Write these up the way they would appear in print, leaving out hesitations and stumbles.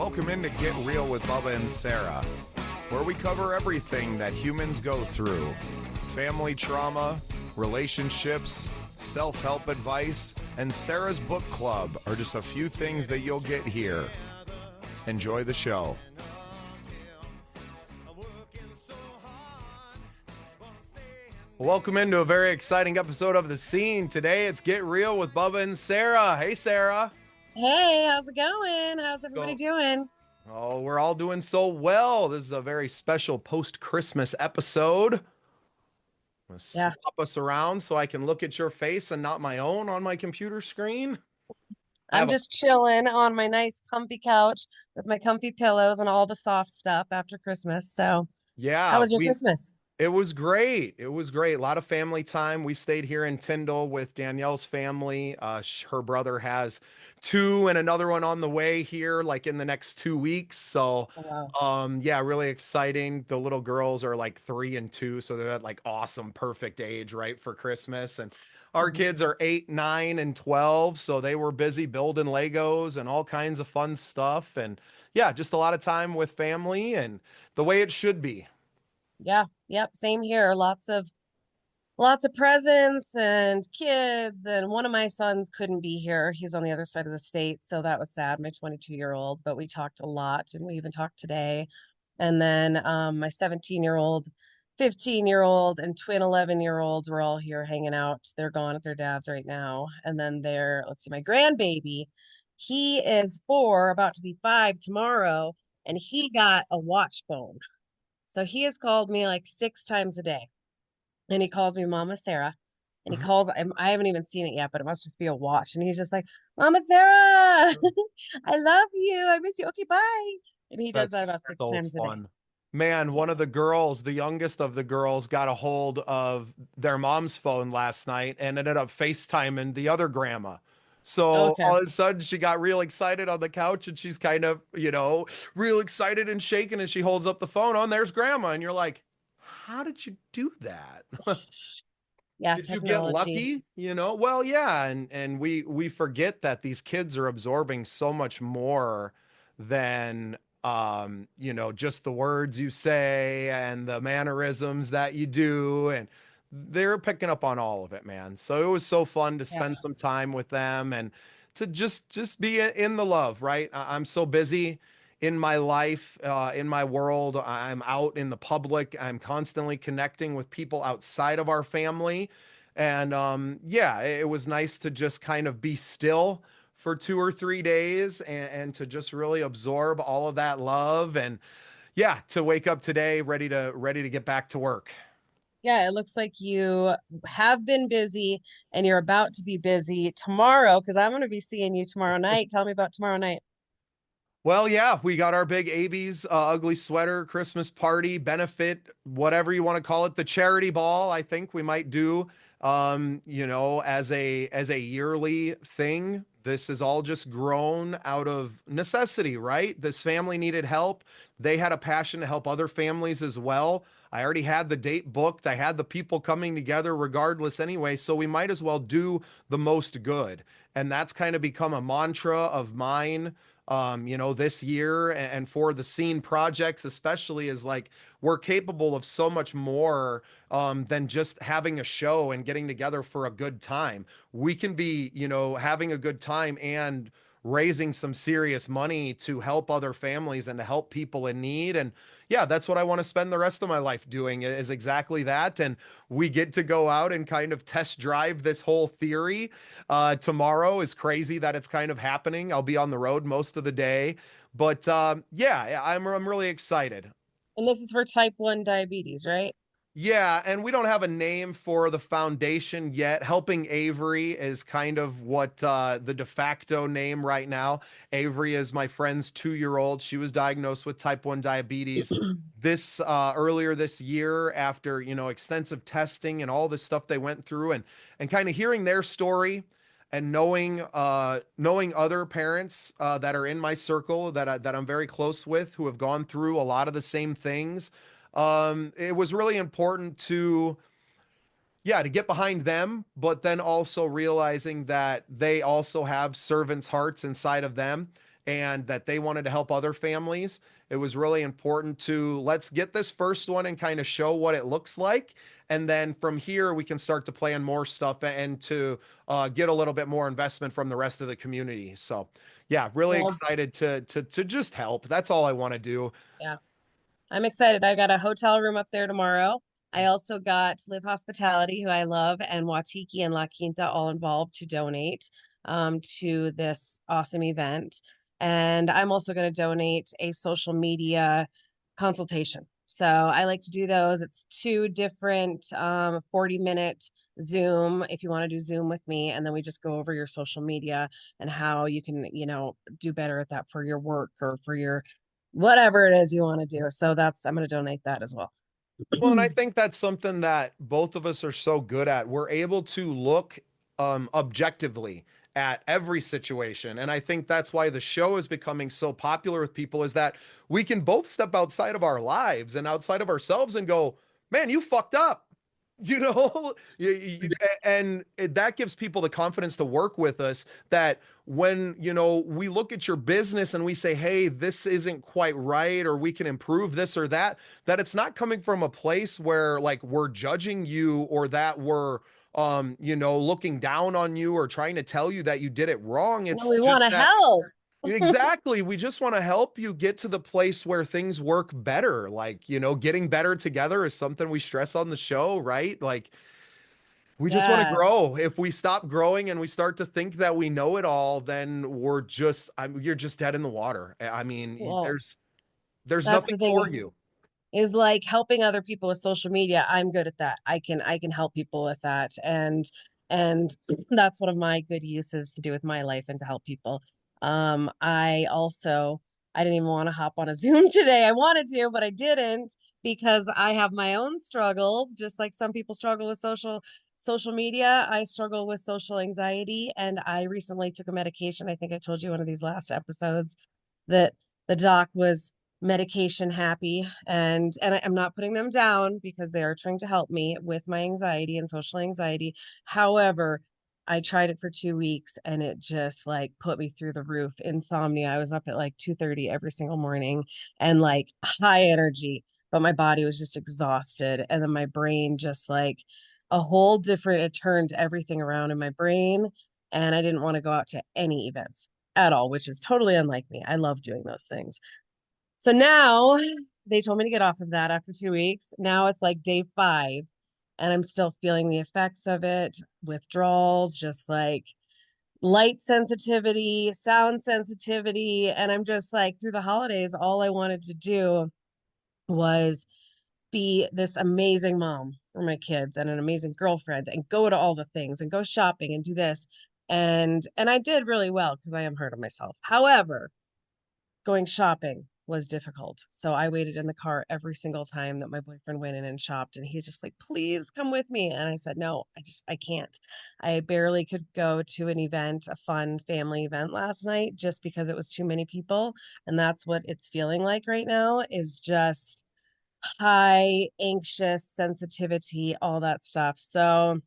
Welcome in to Get Real with Bubba and Sarah, where we cover everything that humans go through. Family trauma, relationships, self-help advice, and Sarah's book club are just a few things that you'll get here. Enjoy the show. Welcome into a very exciting episode of The Scene. Today it's Get Real with Bubba and Sarah. Hey, Sarah. Hey, how's it going? How's everybody doing? Oh, we're all doing so well. This is a very special post-Christmas episode. I'm gonna Yeah, swap us around so I can look at your face and not my own on my computer screen. I I'm have a just chilling on my nice comfy couch with my comfy pillows and all the soft stuff after Christmas. So, how yeah, was your we Christmas? It was great. It was great. A lot of family time. We stayed here in Tyndall with Danielle's family. Her brother has two and another one on the way here, like in the next 2 weeks. So, Oh, wow. yeah, really exciting. The little girls are like 3 and 2, so they're that like awesome, perfect age, right, for Christmas. And our Mhm. kids are 8, 9, and 12, so they were busy building Legos and all kinds of fun stuff. And yeah, just a lot of time with family and the way it should be. Yeah, yep, same here. Lots of presents and kids, and one of my sons couldn't be here. He's on the other side of the state, so that was sad, my 22-year-old, but we talked a lot and we even talked today. And then my 17-year-old, 15-year-old, and twin 11-year-olds were all here hanging out. They're gone at their dad's right now. And then let's see, my grandbaby, he is 4, about to be 5 tomorrow, and he got a watch phone. So he has called me like 6 times a day, and he calls me Mama Sarah. And I haven't even seen it yet, but it must just be a watch. And he's just like, Mama Sarah, I love you. I miss you. Okay, bye. And he does that That's about six so times a day. fun. Man, Yeah. one of the girls, the youngest of the girls, got a hold of their mom's phone last night and ended up FaceTiming the other grandma. So Okay. all of a sudden she got real excited on the couch and she's kind of, real excited and shaking and she holds up the phone. Oh, and there's grandma. And you're like, how did you do that? Yeah, Did you get technology. lucky? Well, yeah, and we forget that these kids are absorbing so much more than just the words you say and the mannerisms that you do, and they're picking up on all of it, man. So it was so fun to Yeah. spend some time with them and to just be in the love, right? I'm so busy in my life, in my world. I'm out in the public. I'm constantly connecting with people outside of our family. And yeah, it was nice to just kind of be still for 2 or 3 days and to just really absorb all of that love. And yeah, to wake up today ready to get back to work. Yeah, it looks like you have been busy and you're about to be busy tomorrow because I'm going to be seeing you tomorrow night. Tell me about tomorrow night. Well, yeah, we got our big AB's ugly sweater Christmas party benefit, whatever you want to call it, the charity ball. I think we might do, as a yearly thing. This is all just grown out of necessity, right? This family needed help. They had a passion to help other families as well. I already had the date booked. I had the people coming together regardless anyway, so we might as well do the most good. And that's kind of become a mantra of mine this year and for the scene projects, especially is like we're capable of so much more than just having a show and getting together for a good time. We can be, having a good time and raising some serious money to help other families and to help people in need. And yeah, that's what I want to spend the rest of my life doing is exactly that. And we get to go out and kind of test drive this whole theory. Tomorrow is crazy that it's kind of happening. I'll be on the road most of the day, but yeah, I'm really excited. And this is for type 1 diabetes, right? Yeah, and we don't have a name for the foundation yet. Helping Avery is kind of what the de facto name right now. Avery is my friend's 2-year-old. She was diagnosed with type 1 diabetes this earlier this year after, extensive testing and all the stuff they went through and kind of hearing their story and knowing other parents that are in my circle that I'm very close with who have gone through a lot of the same things. It was really important to, yeah, to get behind them, but then also realizing that they also have servants' hearts inside of them. and that they wanted to help other families. It was really important to let's get this first one and kind of show what it looks like. And then from here, we can start to plan more stuff and to get a little bit more investment from the rest of the community. So, yeah, really Well, excited to just help. That's all I want to do. yeah. I'm excited. I got a hotel room up there tomorrow. I also got Live Hospitality, who I love, and Watiki and La Quinta all involved to donate to this awesome event. And I'm also going to donate a social media consultation. So I like to do those. It's two different 40-minute Zoom if you want to do Zoom with me. And then we just go over your social media and how you can, do better at that for your work or for your whatever it is you want to do. So I'm going to donate that as well. Well, and I think that's something that both of us are so good at. We're able to look objectively at every situation. And I think that's why the show is becoming so popular with people is that we can both step outside of our lives and outside of ourselves and go, man, you fucked up. You know, and that gives people the confidence to work with us that when, we look at your business and we say, hey, this isn't quite right, or we can improve this or that, that it's not coming from a place where like we're judging you or that we're, looking down on you or trying to tell you that you did it wrong. No, It's we want just to that help. exactly. We just want to help you get to the place where things work better. Like, getting better together is something we stress on the show, right? Like, we just want to Yeah. grow. If we stop growing and we start to think that we know it all, then you're just dead in the water. I mean, Well, there's that's nothing the for thing. you. Is like helping other people with social media. I'm good at that. I can help people with that. And that's one of my good uses to do with my life and to help people. I didn't even want to hop on a Zoom today. I wanted to, but I didn't because I have my own struggles, just like some people struggle with social media. I struggle with social anxiety, and I recently took a medication. I think I told you one of these last episodes that the doc was medication happy, and I'm not putting them down because they are trying to help me with my anxiety and social anxiety. However, I tried it for 2 weeks and it just like put me through the roof. Insomnia. I was up at like 2:30 every single morning and like high energy, but my body was just exhausted. And then my brain just like a whole different, it turned everything around in my brain. And I didn't want to go out to any events at all, which is totally unlike me. I love doing those things. So now they told me to get off of that after 2 weeks. Now it's like day 5, and I'm still feeling the effects of it, withdrawals, just like light sensitivity, sound sensitivity. And I'm just like, through the holidays, all I wanted to do was be this amazing mom for my kids and an amazing girlfriend and go to all the things and go shopping and do this. And I did really well because I am hard on myself. However, going shopping was difficult. So I waited in the car every single time that my boyfriend went in and shopped. And he's just like, please come with me. And I said, no, I can't. I barely could go to an event, a fun family event last night, just because it was too many people. And that's what it's feeling like right now is just high, anxious, sensitivity, all that stuff. So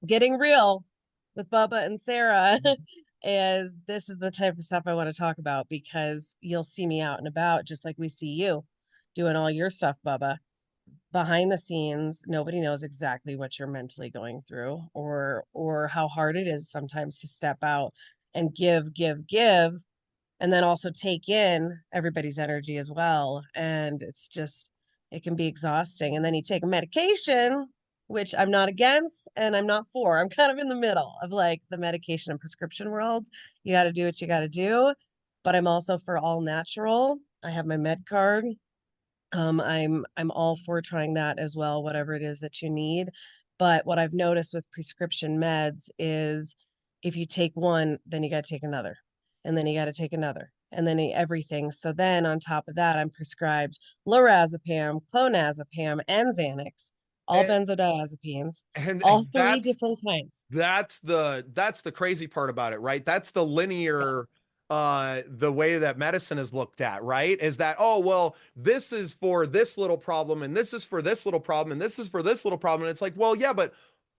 getting real with Bubba and Sarah is this is the type of stuff I want to talk about because you'll see me out and about just like we see you doing all your stuff, Bubba. Behind the scenes, nobody knows exactly what you're mentally going through or how hard it is sometimes to step out and give and then also take in everybody's energy as well. And it's just, it can be exhausting. And then you take a medication, which I'm not against and I'm not for. I'm kind of in the middle of like the medication and prescription world. You got to do what you got to do. But I'm also for all natural. I have my med card. I'm all for trying that as well, whatever it is that you need. But what I've noticed with prescription meds is if you take one, then you got to take another, and then you got to take another, and then everything. So then on top of that, I'm prescribed lorazepam, clonazepam, and Xanax, all And benzodiazepines, and, all and three different kinds. that's the crazy part about it, right? That's the Yeah. linear the way that medicine is looked at, right? Is that, oh, well, this is for this little problem and this is for this little problem and this is for this little problem. And it's like, well, yeah, but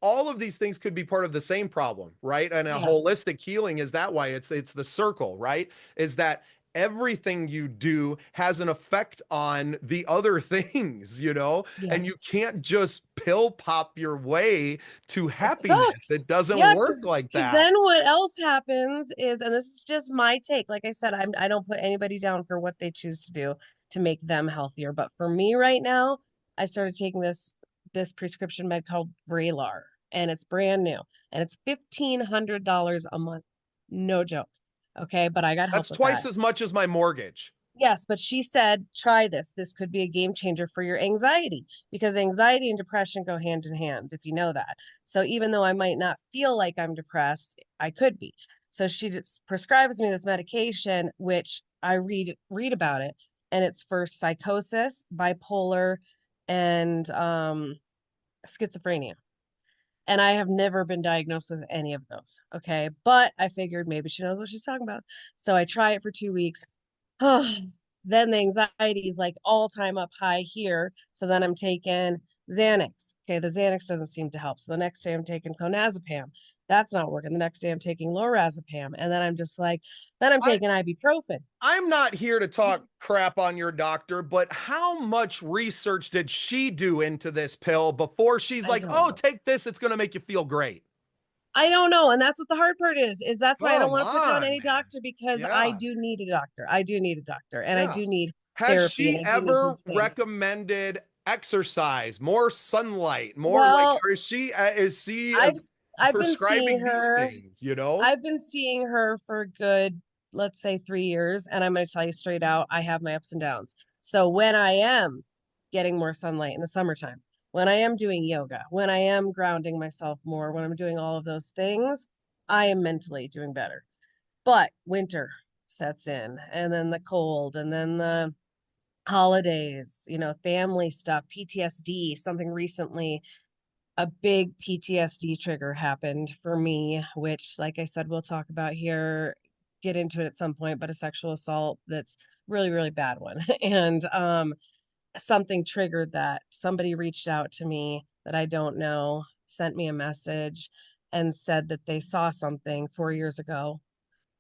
all of these things could be part of the same problem, right? And a Yes. holistic healing is that way. It's the circle, right? Is that everything you do has an effect on the other things, and Yes. you can't just pill pop your way to It happiness. It sucks. doesn't Yeah, work like because that. then what else happens is, and this is just my take. Like I said, I don't put anybody down for what they choose to do to make them healthier. But for me right now, I started taking this prescription med called Vraylar, and it's brand new, and it's $1,500 a month. No joke. Okay, but I got help That's with twice that. as much as my mortgage. Yes, but she said, try this. This could be a game changer for your anxiety because anxiety and depression go hand in hand, if you know that. So even though I might not feel like I'm depressed, I could be. So she just prescribes me this medication, which I read about it, and it's for psychosis, bipolar, and schizophrenia. And I have never been diagnosed with any of those. Okay. But I figured maybe she knows what she's talking about. So I try it for 2 weeks. Then the anxiety is like all time up high here. So then I'm taking Xanax. Okay, the Xanax doesn't seem to help. So the next day I'm taking clonazepam. That's not working. The next day I'm taking lorazepam. And then I'm just like, then I'm I taking ibuprofen. I'm not here to talk crap on your doctor, but how much research did she do into this pill before she's I like, don't "Oh, know. take this, it's going to make you feel great." I don't know. And that's what the hard part is that's why I don't Come want to put down on, any man. doctor because I Yeah. do need a doctor. I do need a doctor and I Yeah. do need Has therapy and she I do need ever these things. recommended exercise, more sunlight, more like, Well, or is she I've I've been seeing prescribing these her things? I've been seeing her for a good, let's say 3 years, and I'm going to tell you straight out, I have my ups and downs. So when I am getting more sunlight in the summertime, when I am doing yoga, when I am grounding myself more, when I'm doing all of those things, I am mentally doing better. But winter sets in, and then the cold, and then the holidays, family stuff, PTSD, something recently a big PTSD trigger happened for me, which, like I said, we'll talk about here, get into it at some point, but a sexual assault that's really, really bad one. And something triggered that. Somebody reached out to me that I don't know, sent me a message, and said that they saw something 4 years ago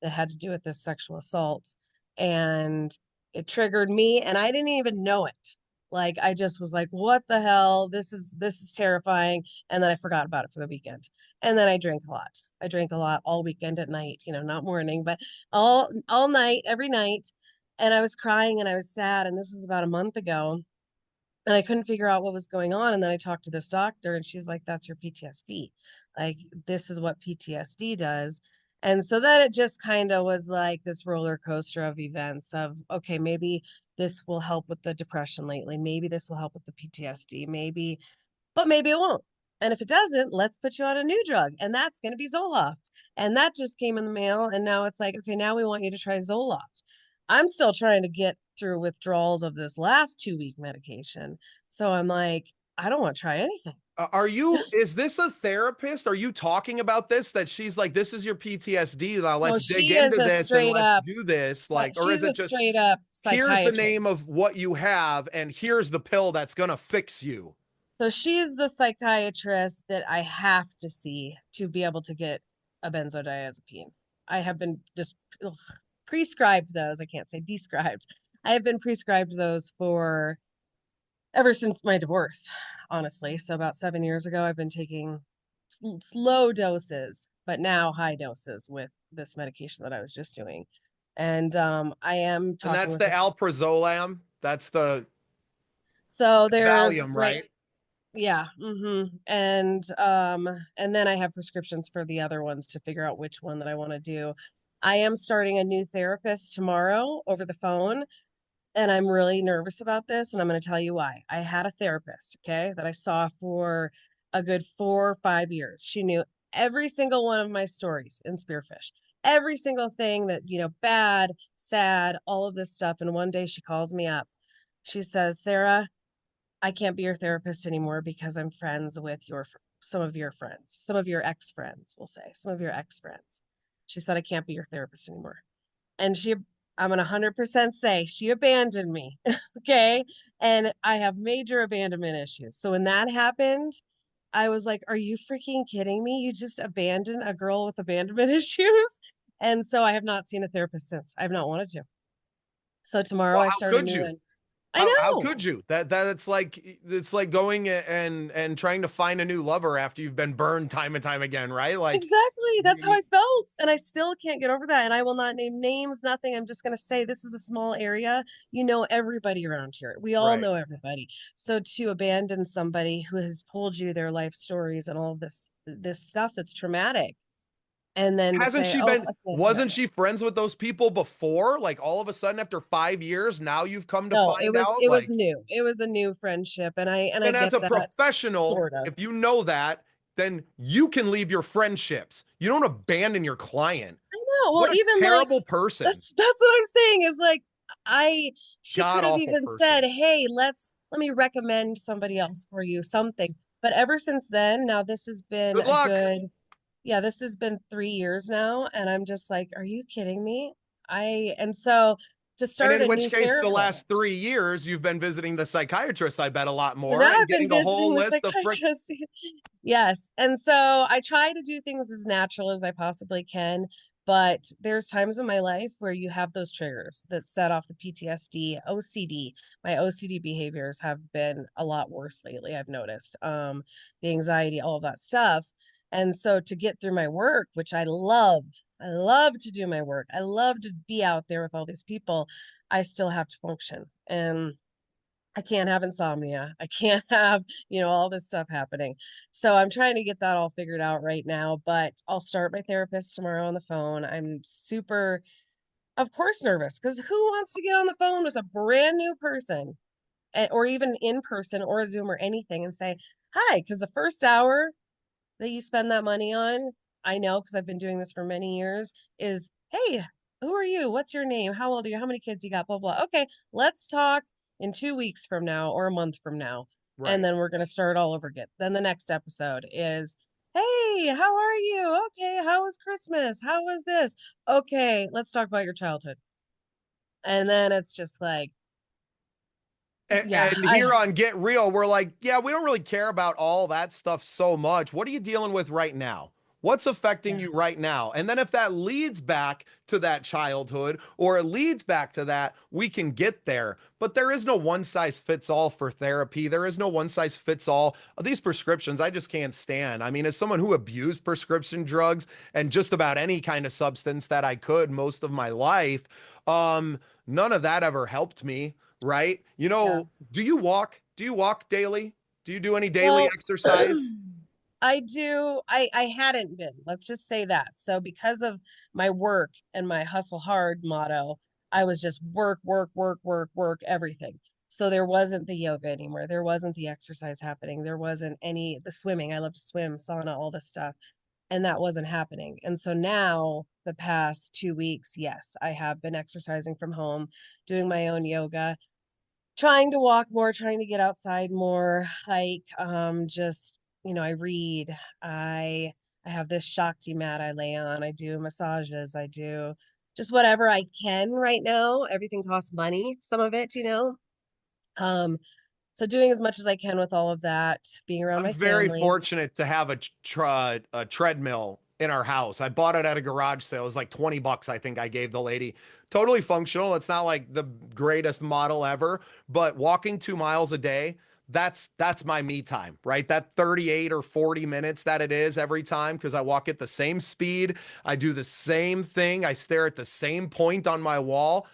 that had to do with this sexual assault. And it triggered me and I didn't even know it. Like I just was like, what the hell? This is terrifying. And then I forgot about it for the weekend. And then I drank a lot. I drank a lot all weekend at night, not morning, but all night, every night. And I was crying and I was sad. And this was about a month ago and I couldn't figure out what was going on. And then I talked to this doctor, and she's like, "That's your PTSD. Like, this is what PTSD does." And so then it just kind of was like this roller coaster of events of, okay, maybe this will help with the depression lately. Maybe this will help with the PTSD. Maybe, but maybe it won't. And if it doesn't, let's put you on a new drug. And that's going to be Zoloft. And that just came in the mail. And now it's like, okay, now we want you to try Zoloft. I'm still trying to get through withdrawals of this last 2 week medication. So I'm like, I don't want to try anything. Is this a therapist? Are you talking about this? That she's like, this is your PTSD. Now No, let's dig she is into a this and straight let's up, do this. Like, or is she's it a just, straight up here's the name psychiatrist. of what you have and here's the pill that's going to fix you? So she's the psychiatrist that I have to see to be able to get a benzodiazepine. I have been just prescribed those. I can't say described. I have been prescribed those for ever since my divorce, honestly. So about 7 years ago, I've been taking slow doses, but now high doses with this medication that I was just doing. And I am And talking that's with the a alprazolam. That's the so there's Valium, right. right? Yeah. And then I have prescriptions for the other ones to figure out which one that I want to do. I am starting a new therapist tomorrow over the phone, and I'm really nervous about this, and I'm going to tell you why. I had a therapist, okay, that I saw for a good 4 or 5 years. She knew every single one of my stories in Spearfish, every single thing that, bad, sad, all of this stuff. And one day she calls me up. She says, Sarah, I can't be your therapist anymore because I'm friends with some of your friends, some of your ex-friends, we'll say, some of your ex-friends. She said, I can't be your therapist anymore. And I'm gonna 100% say she abandoned me. Okay. And I have major abandonment issues. So when that happened, I was like, are you freaking kidding me? You just abandoned a girl with abandonment issues. And so I have not seen a therapist since. I've not wanted to. So tomorrow Well, I how start a could new you? one. I How know. could you? It's like going and trying to find a new lover after you've been burned time and time again, right? Like Exactly. That's how you, I felt. And I still can't get over that. And I will not name names, nothing. I'm just going to say this is a small area. You know everybody around here. We all right. know everybody. So to abandon somebody who has told you their life stories and all of this stuff that's traumatic, and then to Hasn't say, she "Oh, been, I can't do it." wasn't she friends with those people before? Like all of a sudden after 5 years, now you've come to No, find out it was like, new. It was a new friendship, and I then as get a that professional, sort of. if you know that, then you can leave your friendships. You don't abandon your client. I know. Well, What a even like terrible person. that's what I'm saying is like I she God could have awful even said, person. "Hey, let me recommend somebody else for you, something." But ever since then, now this has been Good a luck. good, yeah, this has been 3 years now, and I'm just like, are you kidding me? And so to And start in a which new case, the last therapist. 3 years, you've been visiting the psychiatrist, I bet, a lot So more now and I've been getting a whole visiting the list of frick. psychiatrist. Yes. And so I try to do things as natural as I possibly can. But there's times in my life where you have those triggers that set off the PTSD, OCD. My OCD behaviors have been a lot worse lately, I've noticed. The anxiety, all of that stuff. And so to get through my work, which I love to do my work. I love to be out there with all these people. I still have to function. And I can't have insomnia. I can't have, all this stuff happening. So I'm trying to get that all figured out right now, but I'll start my therapist tomorrow on the phone. I'm super, of course, nervous because who wants to get on the phone with a brand new person or even in person or a Zoom or anything and say, hi? Because the first hour that you spend that money on, I know because I've been doing this for many years, is hey, who are you? What's your name? How old are you? How many kids you got? Blah, blah. Okay, let's talk in 2 weeks from now or a month from now. And Right. then we're going to start all over again. Then the next episode is, hey, how are you? Okay, how was Christmas? How was this? Okay, let's talk about your childhood. And then it's just like, yeah, And here on Get Real, we're like, yeah, we don't really care about all that stuff so much. What are you dealing with right now? What's affecting yeah, you right now? And then if that leads back to that childhood or it leads back to that, we can get there. But there is no one size fits all for therapy. There is no one size fits all. These prescriptions, I just can't stand. I mean, as someone who abused prescription drugs and just about any kind of substance that I could most of my life, none of that ever helped me, right? yeah. Do you walk? Do you walk daily? Do you do any daily Well, exercise? I do. I hadn't been. Let's just say that. So because of my work and my hustle hard motto, I was just work, work, work, work, work, everything. So there wasn't the yoga anymore. There wasn't the exercise happening. There wasn't any the swimming. I love to swim, sauna, all this stuff. And that wasn't happening. And so now the past 2 weeks, yes, I have been exercising from home, doing my own yoga, trying to walk more, trying to get outside more, hike, just, I read. I have this Shakti mat I lay on. I do massages. I do just whatever I can right now. Everything costs money, some of it, Um, so doing as much as I can with all of that, being around I'm my very family. fortunate to have a treadmill in our house. I bought it at a garage sale. It was like 20 bucks, I think I gave the lady. Totally functional. It's not like the greatest model ever, but walking 2 miles a day, that's my me time, right? That 38 or 40 minutes that it is every time because I walk at the same speed. I do the same thing. I stare at the same point on my wall.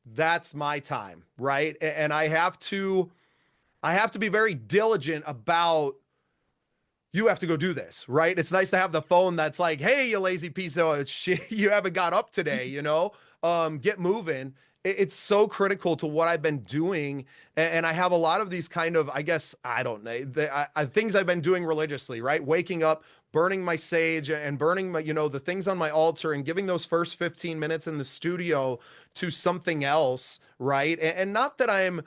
That's my time, right? And I have to be very diligent about you have to go do this, right? It's nice to have the phone that's like, hey, you lazy piece of shit, you haven't got up today, get moving. It's so critical to what I've been doing. And I have a lot of these kind of, I guess, I don't know, things I've been doing religiously, right? Waking up, burning my sage and burning my, the things on my altar and giving those first 15 minutes in the studio to something else, right? And not that I'm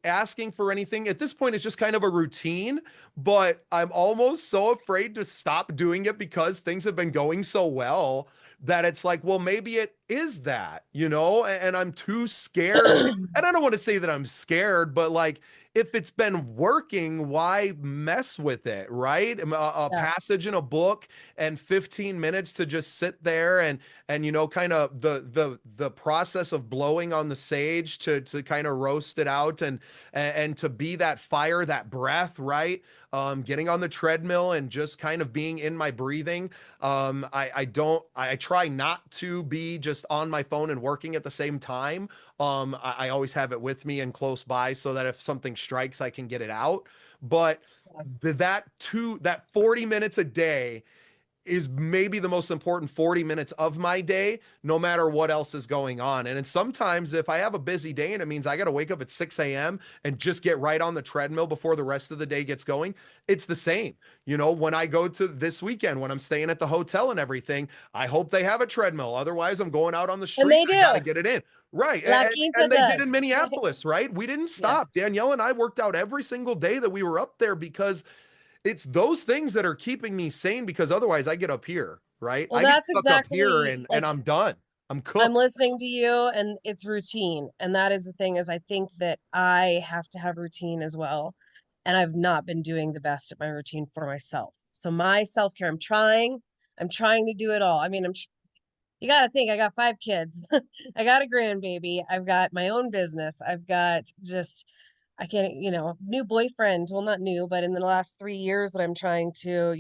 asking for anything at this point. It's just kind of a routine, but I'm almost so afraid to stop doing it because things have been going so well that it's like, well, maybe it is that, and I'm too scared. And I don't want to say that I'm scared, but like if it's been working, why mess with it, right? A Yeah. passage in a book and 15 minutes to just sit there and kind of the process of blowing on the sage to kind of roast it out and to be that fire, that breath, right? Getting on the treadmill and just kind of being in my breathing. I try not to be just on my phone and working at the same time. I always have it with me and close by so that if something strikes, I can get it out. But Yeah. that 40 minutes a day is maybe the most important 40 minutes of my day, no matter what else is going on. And sometimes if I have a busy day and it means I got to wake up at 6 a.m. and just get right on the treadmill before the rest of the day gets going, it's the same. When I go to this weekend, when I'm staying at the hotel and everything, I hope they have a treadmill. Otherwise, I'm going out on the And street. they I got to do. get it in. Right. La And Quinta they did in does. Minneapolis, right? We didn't Yes. stop. Danielle and I worked out every single day that we were up there because it's those things that are keeping me sane because otherwise I get up here, right? Well, I get that's stuck up here exactly and like I'm done. I'm I'm cooked. listening to you and it's routine. And that is the thing is I think that I have to have routine as well. And I've not been doing the best at my routine for myself. So my self-care, I'm trying to do it all. I mean, you got to think I got 5 kids. I got a grandbaby. I've got my own business. I've got just I can't, new boyfriend. Well, not new, but in the last 3 years that I'm trying to,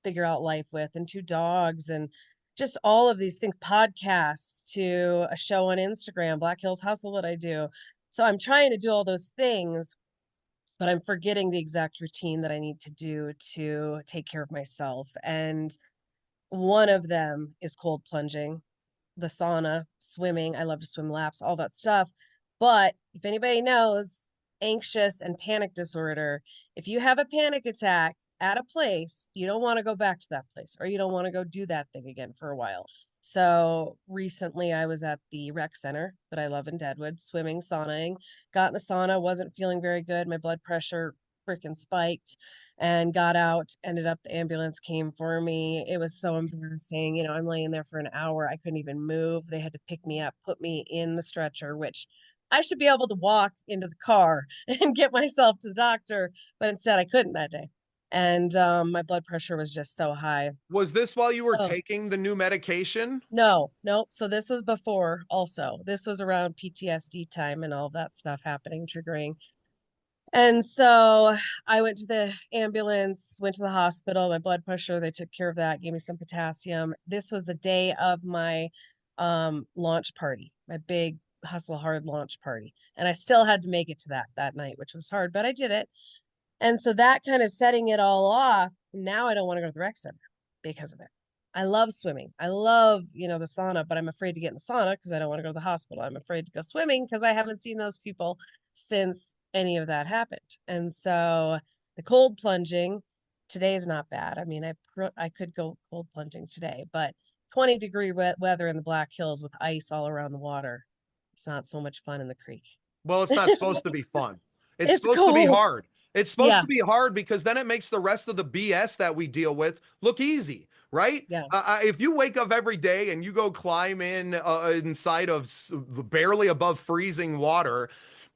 figure out life with, and 2 dogs, and just all of these things, podcasts to a show on Instagram, Black Hills Hustle that I do. So I'm trying to do all those things, but I'm forgetting the exact routine that I need to do to take care of myself. And one of them is cold plunging, the sauna, swimming. I love to swim laps, all that stuff. But if anybody knows anxious and panic disorder, if you have a panic attack at a place, you don't want to go back to that place or you don't want to go do that thing again for a while. So recently I was at the rec center that I love in Deadwood, swimming, saunaing, got in the sauna, wasn't feeling very good. My blood pressure freaking spiked and got out. Ended up the ambulance came for me. It was so embarrassing. I'm laying there for an hour. I couldn't even move. They had to pick me up, put me in the stretcher, which I should be able to walk into the car and get myself to the doctor, but instead I couldn't that day. And my blood pressure was just so high. Was this while you were Oh, taking the new medication? no, nope. So this was before also. This was around PTSD time and all that stuff happening, triggering. And so I went to the ambulance, went to the hospital, my blood pressure, they took care of that, gave me some potassium. This was the day of my launch party, my big hustle hard launch party. And I still had to make it to that night, which was hard, but I did it. And so that kind of setting it all off, now I don't want to go to the rec center because of it. I love swimming. I love, the sauna, but I'm afraid to get in the sauna because I don't want to go to the hospital. I'm afraid to go swimming because I haven't seen those people since any of that happened. And so the cold plunging today is not bad. I mean, I could go cold plunging today, but 20-degree weather in the Black Hills with ice all around the water. It's not so much fun in the creek. Well, it's not it's, supposed to be fun. It's it's supposed to be cold. hard. It's supposed Yeah. to be hard because then it makes the rest of the BS that we deal with look easy, right? Yeah. If you wake up every day and you go climb inside of barely above freezing water,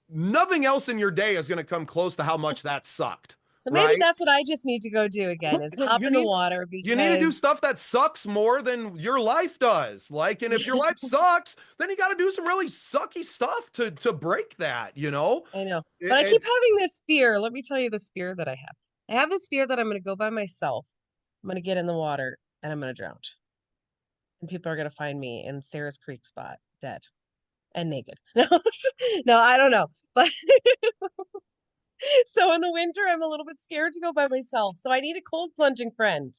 nothing else in your day is going to come close to how much that sucked, So maybe right? that's what I just need to go do again is hop You in the need water you need to do because stuff that sucks more than your life does. Like, and if your yeah, life sucks, then you got to do some really sucky stuff to break that. I know. It, But I keep it's having this fear. Let me tell you this fear that I have. I have this fear that I'm going to go by myself. I'm going to get in the water and I'm going to drown. And people are going to find me in Sarah's Creek spot dead and naked. No, no, I don't know. But so in the winter, I'm a little bit scared to go by myself. So I need a cold plunging friend.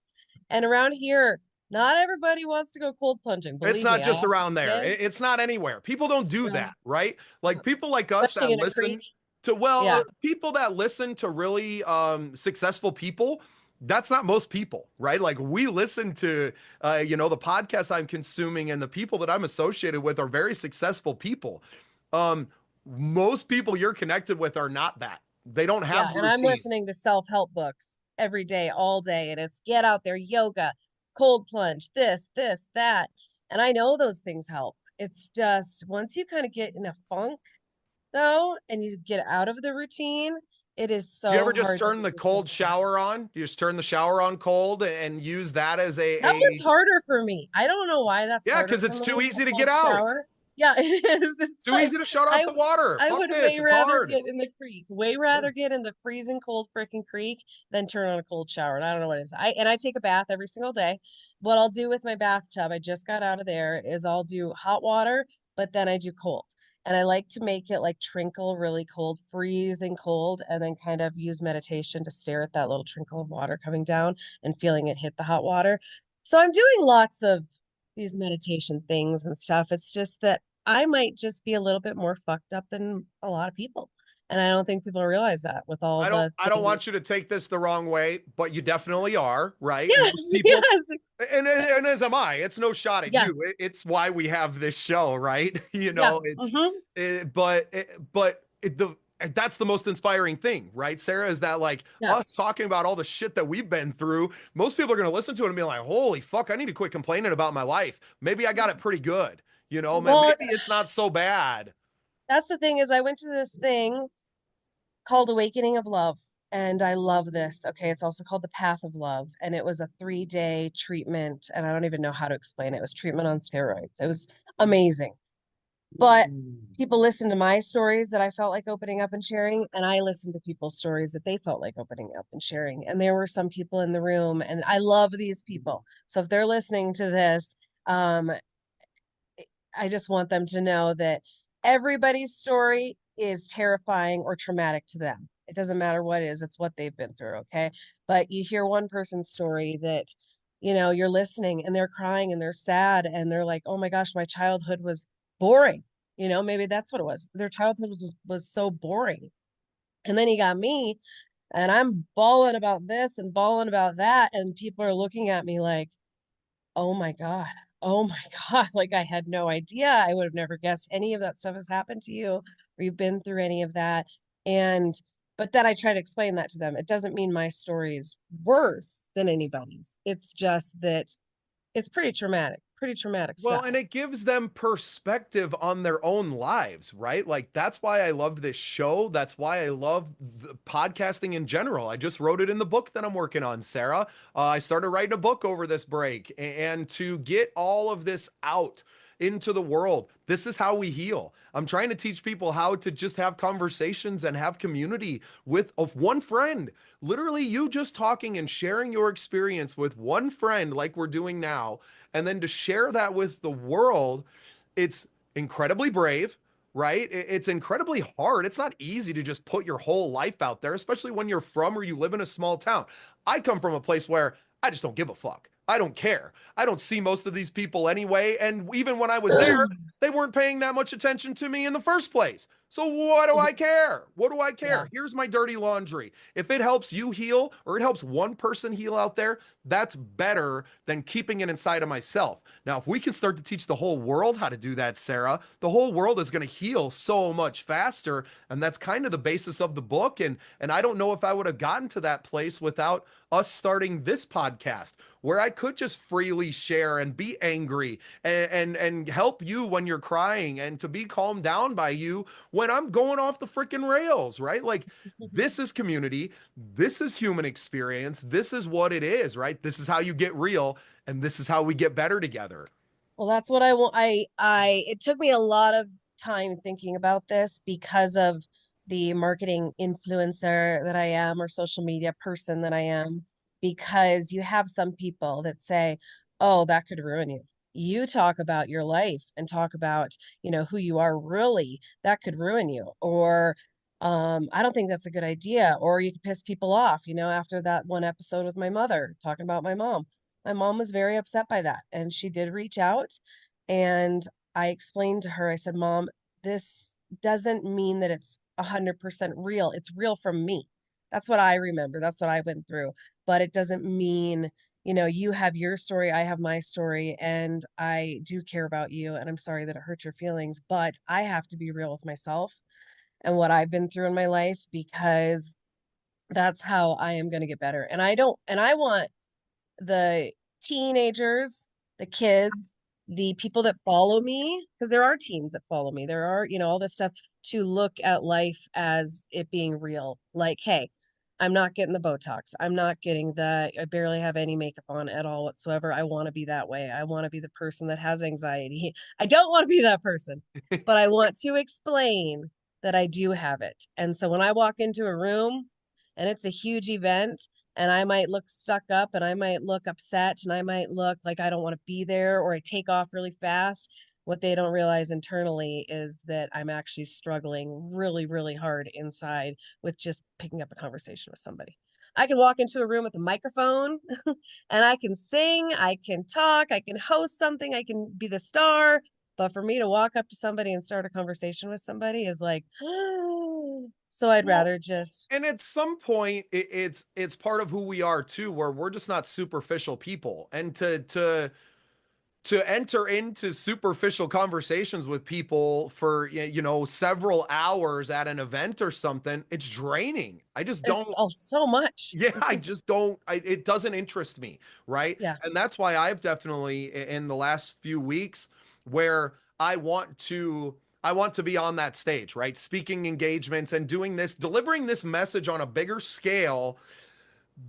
And around here, not everybody wants to go cold plunging. it's Believe not me, I just have around there. kids. It's not anywhere. People don't do No, that, right? Like people like us especially that in a creek. listen to Yeah, people that listen to really successful people. That's not most people, right? Like we listen to the podcasts I'm consuming and the people that I'm associated with are very successful people. Um, Most people you're connected with are not that. They don't yeah. have And I'm routines. listening to self-help books every day, all day. And it's get out there, yoga, cold plunge, this, that. And I know those things help. It's just once you kind of get in a funk, though, and you get out of the routine, it is You ever so just hard to turn do the the same cold thing. shower on? You just turn the shower on cold and use that as That one's a harder for me. I don't know why that's yeah, harder because for it's too me, a easy to get cold out. shower. Yeah, it is. It's Too like easy to shut off I the water. I Fuck would this. way It's rather hard. get in the creek, way rather get in the freezing cold freaking creek than turn on a cold shower. And I don't know what it is. I take a bath every single day. What I'll do with my bathtub, I just got out of there, is I'll do hot water, but then I do cold. And I like to make it like trinkle really cold, freezing cold, and then kind of use meditation to stare at that little trickle of water coming down and feeling it hit the hot water. So I'm doing lots of these meditation things and stuff. It's just that I might just be a little bit more fucked up than a lot of people. And I don't think people realize that with all the I don't things. want you to take this the wrong way, but you definitely are, right? Yes, Most people yes, and as am I. It's no shot at yeah, you. It's why we have this show, right? You yeah. know, it's Hmm. but that's the most inspiring thing, right, Sarah? Is that like Yeah. us talking about all the shit that we've been through? Most people are going to listen to it and be like, "Holy fuck, I need to quit complaining about my life. Maybe I got it pretty good." You know, Well, maybe it's not so bad. that's the thing is I went to this thing called Awakening of Love. And I love this. Okay, it's also called the Path of Love. And it was a 3-day treatment. And I don't even know how to explain it. It was treatment on steroids. It was amazing. But people listened to my stories that I felt like opening up and sharing, and I listened to people's stories that they felt like opening up and sharing. And there were some people in the room, and I love these people. So if they're listening to this, um, I just want them to know that everybody's story is terrifying or traumatic to them. It doesn't matter what it is, it's what they've been through, okay? But you hear one person's story that, you're listening and they're crying and they're sad and they're like, "Oh my gosh, my childhood was boring." Maybe that's what it was. Their childhood was so boring. And then he got me and I'm bawling about this and bawling about that and people are looking at me like, "Oh my God. Oh my God." Like I had no idea. I would have never guessed any of that stuff has happened to you or you've been through any of that. And, but then I try to explain that to them. It doesn't mean my story is worse than anybody's. It's just that it's pretty traumatic Well, stuff. and it gives them perspective on their own lives, right? Like that's why I love this show. That's why I love podcasting in general. I just wrote it in the book that I'm working on, Sarah. I started writing a book over this break, and to get all of this out into the world, this is how we heal. I'm trying to teach people how to just have conversations and have community with of one friend. Literally, you just talking and sharing your experience with one friend, like we're doing now, and then to share that with the world, it's incredibly brave, right? It's incredibly hard. It's not easy to just put your whole life out there, especially when you're from or you live in a small town. I come from a place where I just don't give a fuck. I don't care. I don't see most of these people anyway. And even when I was there, they weren't paying that much attention to me in the first place. So what do I care? What do I Yeah. care? Here's my dirty laundry. If it helps you heal or it helps one person heal out there, that's better than keeping it inside of myself. Now, if we can start to teach the whole world how to do that, Sarah, the whole world is going to heal so much faster. And that's kind of the basis of the book. And I don't know if I would have gotten to that place without us starting this podcast where I could just freely share and be angry and help you when you're crying and to be calmed down by you when I'm going off the freaking rails, right? Like this is community, this is human experience, this is what it is, right? This is how you get real and this is how we get better together. Well, that's what I want. It took me a lot of time thinking about this because of the marketing influencer that I am or social media person that I am, because you have some people that say, "Oh, that could ruin you." You talk about your life and talk about, who you are really, that could ruin you. Or, I don't think that's a good idea. Or you could piss people off, after that one episode with my mother, talking about my mom was very upset by that, and she did reach out. And I explained to her, I said, "Mom, this doesn't mean that it's 100% real. It's real from me. That's what I remember. That's what I went through. But it doesn't mean, you have your story, I have my story, and I do care about you. And I'm sorry that it hurt your feelings, but I have to be real with myself and what I've been through in my life because that's how I am going to get better. And I want the teenagers, the kids, the people that follow me, because there are teens that follow me. There are, all this stuff. to look at life as it being real. Like, hey, I'm not getting the Botox. I'm not getting the, I barely have any makeup on at all whatsoever. I want to be that way. I want to be the person that has anxiety. I don't want to be that person, but I want to explain that I do have it. And so when I walk into a room and it's a huge event, and I might look stuck up and I might look upset and I might look like I don't want to be there, or I take off really fast. What they don't realize internally is that I'm actually struggling really, really hard inside with just picking up a conversation with somebody. I can walk into a room with a microphone and I can sing, I can talk, I can host something, I can be the star. But for me to walk up to somebody and start a conversation with somebody is like, so I'd Well, rather just, and at some point it's part of who we are too, where we're just not superficial people. And to enter into superficial conversations with people for several hours at an event or something, it's draining. I just it's don't. oh, so much. Yeah, I just don't. It doesn't interest me, right? Yeah. And that's why I've definitely in the last few weeks where I want to be on that stage, right? Speaking engagements and doing this, delivering this message on a bigger scale,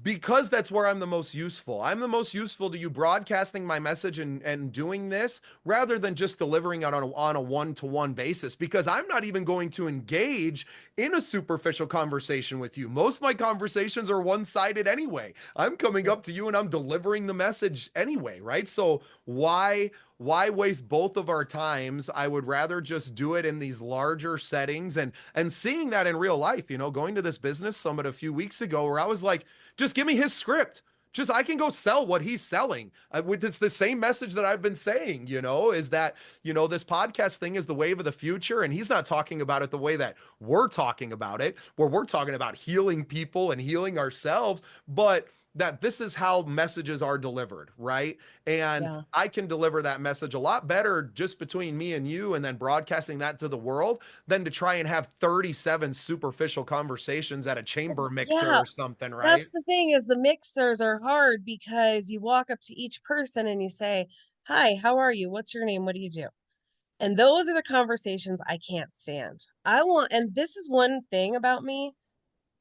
because that's where I'm the most useful. I'm the most useful to you broadcasting my message and doing this rather than just delivering it on a one-to-one basis, because I'm not even going to engage in a superficial conversation with you. Most of my conversations are one-sided anyway. I'm coming Yeah. up to you and I'm delivering the message anyway, right? So why waste both of our times? I would rather just do it in these larger settings, and seeing that in real life, going to this business summit a few weeks ago where I was like, just give me his script. Just I can go sell what he's selling. It's the same message that I've been saying, is that, this podcast thing is the wave of the future. And he's not talking about it the way that we're talking about it, where we're talking about healing people and healing ourselves, but that this is how messages are delivered, right? And Yeah. I can deliver that message a lot better just between me and you and then broadcasting that to the world than to try and have 37 superficial conversations at a chamber mixer Yeah. or something, right? That's the thing, is the mixers are hard because you walk up to each person and you say, "Hi, how are you? What's your name? What do you do?" And those are the conversations I can't stand. I want, and this is one thing about me.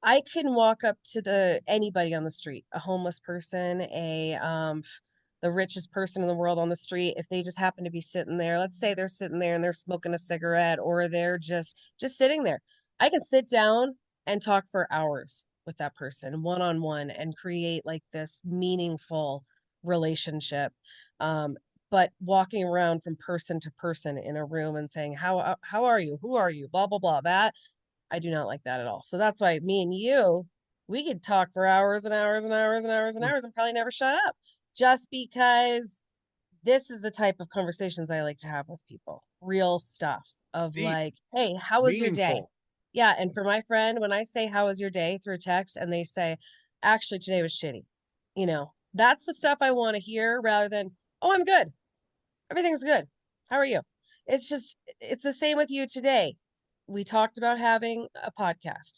I can walk up to the anybody on the street, a homeless person, the richest person in the world on the street, if they just happen to be sitting there. Let's say they're sitting there and they're smoking a cigarette, or they're just sitting there. I can sit down and talk for hours with that person one on one and create like this meaningful relationship. Um, but walking around from person to person in a room and saying, how are you? Who are you? Blah blah blah. That I do not like that at all. So that's why me and you, we could talk for hours and hours and hours and hours and hours and probably never shut up, just because this is the type of conversations I like to have with people. Real stuff of Deep, like, hey, how was your day? meaningful. Yeah. And for my friend, when I say, how was your day through text, and they say, actually, today was shitty, that's the stuff I want to hear rather than, oh, I'm good. Everything's good. How are you? It's the same with you today. We talked about having a podcast.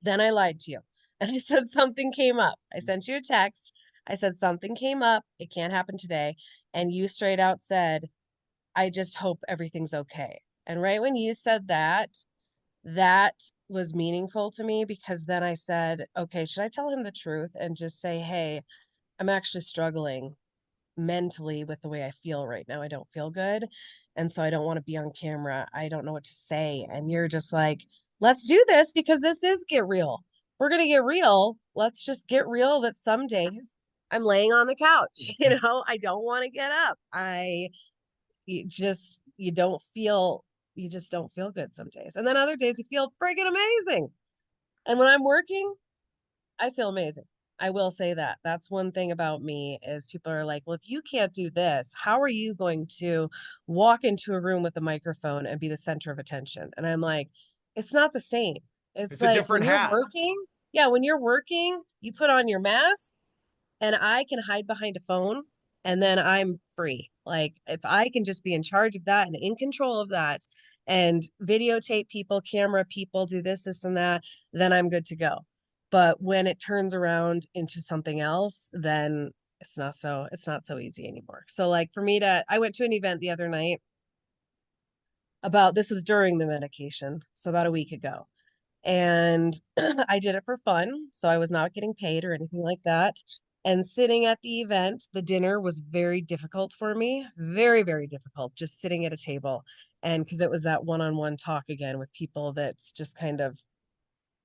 Then I lied to you. And I said something came up. I sent you a text. I said something came up. It can't happen today. And you straight out said, I just hope everything's okay. And right when you said that, that was meaningful to me, because then I said, okay, should I tell him the truth and just say, hey, I'm actually struggling mentally with the way I feel right now. I don't feel good. And so I don't want to be on camera. I don't know what to say. And you're just like, let's do this because this is get real. We're going to get real. Let's just get real that some days I'm laying on the couch. I don't want to get up. You don't feel, you just don't feel good some days. And then other days you feel friggin' amazing. And when I'm working, I feel amazing. I will say that. That's one thing about me, is people are like, well, if you can't do this, how are you going to walk into a room with a microphone and be the center of attention? And I'm like, it's not the same. It's It's a like when different you're hat. working, yeah, when you're working, you put on your mask and I can hide behind a phone and then I'm free. Like if I can just be in charge of that and in control of that and videotape people, camera people, do this, and that, then I'm good to go. But when it turns around into something else, then it's not so easy anymore. So like for me to I went to an event the other night about this was during the medication, so about a week ago. And I did it for fun, so I was not getting paid or anything like that. And sitting at the event, the dinner was very difficult for me, very, very difficult, just sitting at a table. And because it was that one-on-one talk again with people that's just kind of,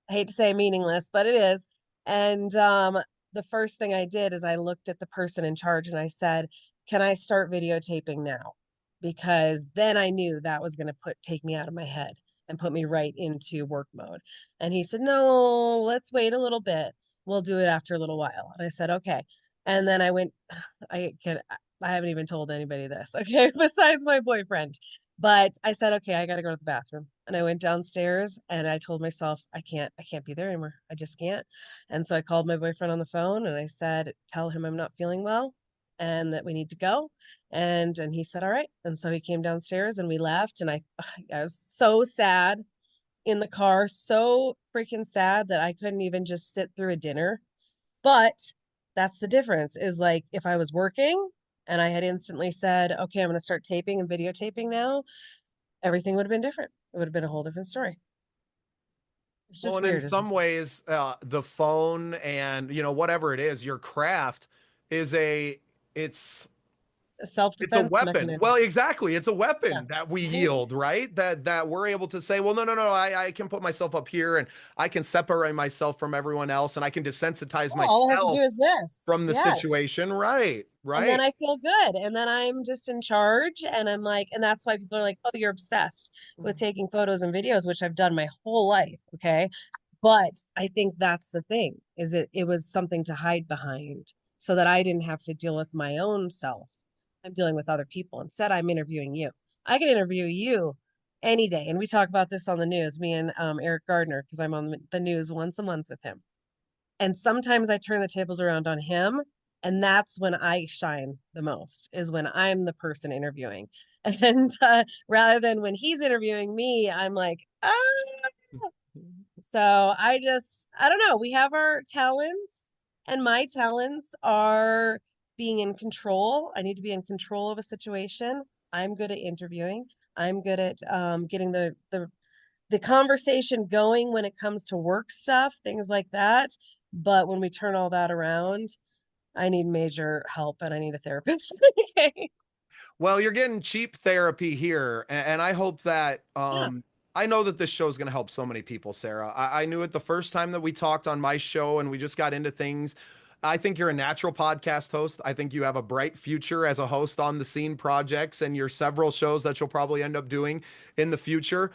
I hate to say meaningless, but it is. And the first thing I did is I looked at the person in charge and I said, "Can I start videotaping now?" Because then I knew that was going to put take me out of my head and put me right into work mode. And he said, "No, let's wait a little bit. We'll do it after a little while." And I said, "Okay." And then I went, I can, I haven't even told anybody this, okay, besides my boyfriend. But I said, okay, I got to go to the bathroom. And I went downstairs and I told myself, I can't be there anymore. I just can't. And so I called my boyfriend on the phone and I said, tell him I'm not feeling well and that we need to go. And he said, all right. And so he came downstairs and we left. And I was so sad in the car, so freaking sad that I couldn't even just sit through a dinner. But that's the difference is like if I was working and I had instantly said, okay, I'm going to start taping and videotaping now, everything would have been different. It would have been a whole different story. It's Well, just and in weird, isn't some ways, the phone and whatever it is, your craft is it's it? A it's a self-defense weapon. Well, mechanism. exactly. It's a Yeah. weapon that we Mhm. yield, right? That we're able to say, well, no, no, no, I can put myself up here and I can separate myself from everyone else and I can desensitize Oh, all I have to do myself is this. from the Yes. situation. Right, And then right. I feel good. And then I'm just in charge. And I'm like, and that's why people are like, oh, you're obsessed with taking photos and videos, which I've done my whole life. Okay. But I think that's the thing, is it was something to hide behind so that I didn't have to deal with my own self. I'm dealing with other people. Instead, I'm interviewing you. I can interview you any day. And we talk about this on the news, me and Eric Gardner, because I'm on the news once a month with him. And sometimes I turn the tables around on him. And that's when I shine the most, is when I'm the person interviewing. And rather than when he's interviewing me, I'm like, ah. So I don't know. We have our talents, and my talents are being in control. I need to be in control of a situation. I'm good at interviewing. I'm good at getting the conversation going when it comes to work stuff, things like that. But when we turn all that around, I need major help and I need a therapist. Okay. Well, you're getting cheap therapy here, and I hope that Yeah. I know that this show is going to help so many people, Sarah. I knew it the first time that we talked on my show and we just got into things. I think you're a natural podcast host. I think you have a bright future as a host on the Scene projects and your several shows that you'll probably end up doing in the future.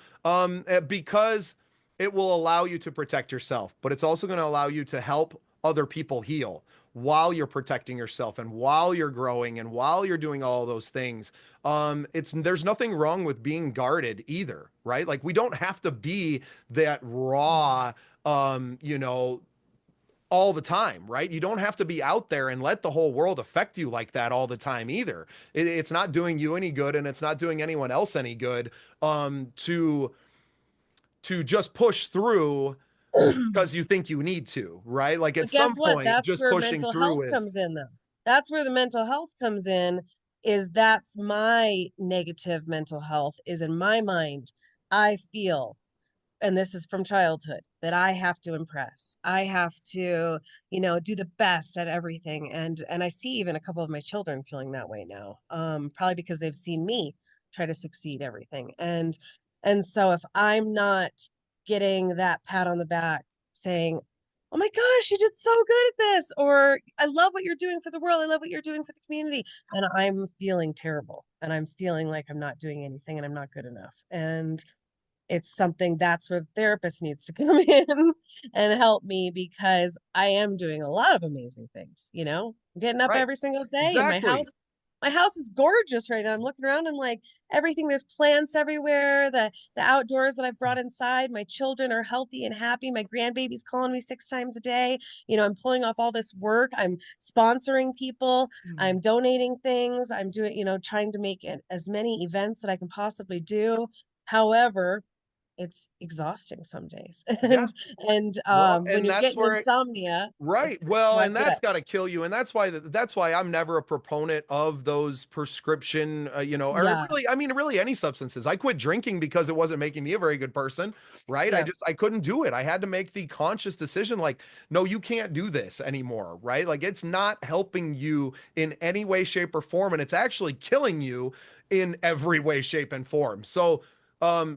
Because it will allow you to protect yourself, but it's also going to allow you to help other people heal while you're protecting yourself and while you're growing and while you're doing all those things. It's there's nothing wrong with being guarded either, right? Like we don't have to be that raw, um, you know, all the time, right? You don't have to be out there and let the whole world affect you like that all the time either. It's not doing you any good and it's not doing anyone else any good to just push through because you think you need to, right? Like at But guess some what? point, That's just where pushing mental health through is comes in, though. That's where the mental health comes in, is that's my negative mental health, is in my mind. I feel, and this is from childhood, that I have to impress. I have to, do the best at everything. And I see even a couple of my children feeling that way now. Probably because they've seen me try to succeed everything. And so if I'm not getting that pat on the back saying, "Oh my gosh, you did so good at this," or "I love what you're doing for the world. I love what you're doing for the community," and I'm feeling terrible and I'm feeling like I'm not doing anything and I'm not good enough. And it's something that's where the therapist needs to come in and help me because I am doing a lot of amazing things, I'm getting up right. every single day and Exactly. my house is gorgeous right now. I'm looking around and like everything, there's plants everywhere, the outdoors that I've brought inside, my children are healthy and happy. My grandbaby's calling me 6 times a day. I'm pulling off all this work. I'm sponsoring people. I'm donating things. I'm doing, trying to make it as many events that I can possibly do. However, it's exhausting some days. Yeah. Well, When and you're that's getting where insomnia, right. it's Well, not and good. that's got to kill you. And that's why I'm never a proponent of those prescription, or Yeah, really, I mean, really any substances. I quit drinking because it wasn't making me a very good person, right? yeah, I couldn't do it. I had to make the conscious decision like, no, you can't do this anymore, right? Like it's not helping you in any way, shape, or form. And it's actually killing you in every way, shape, and form. So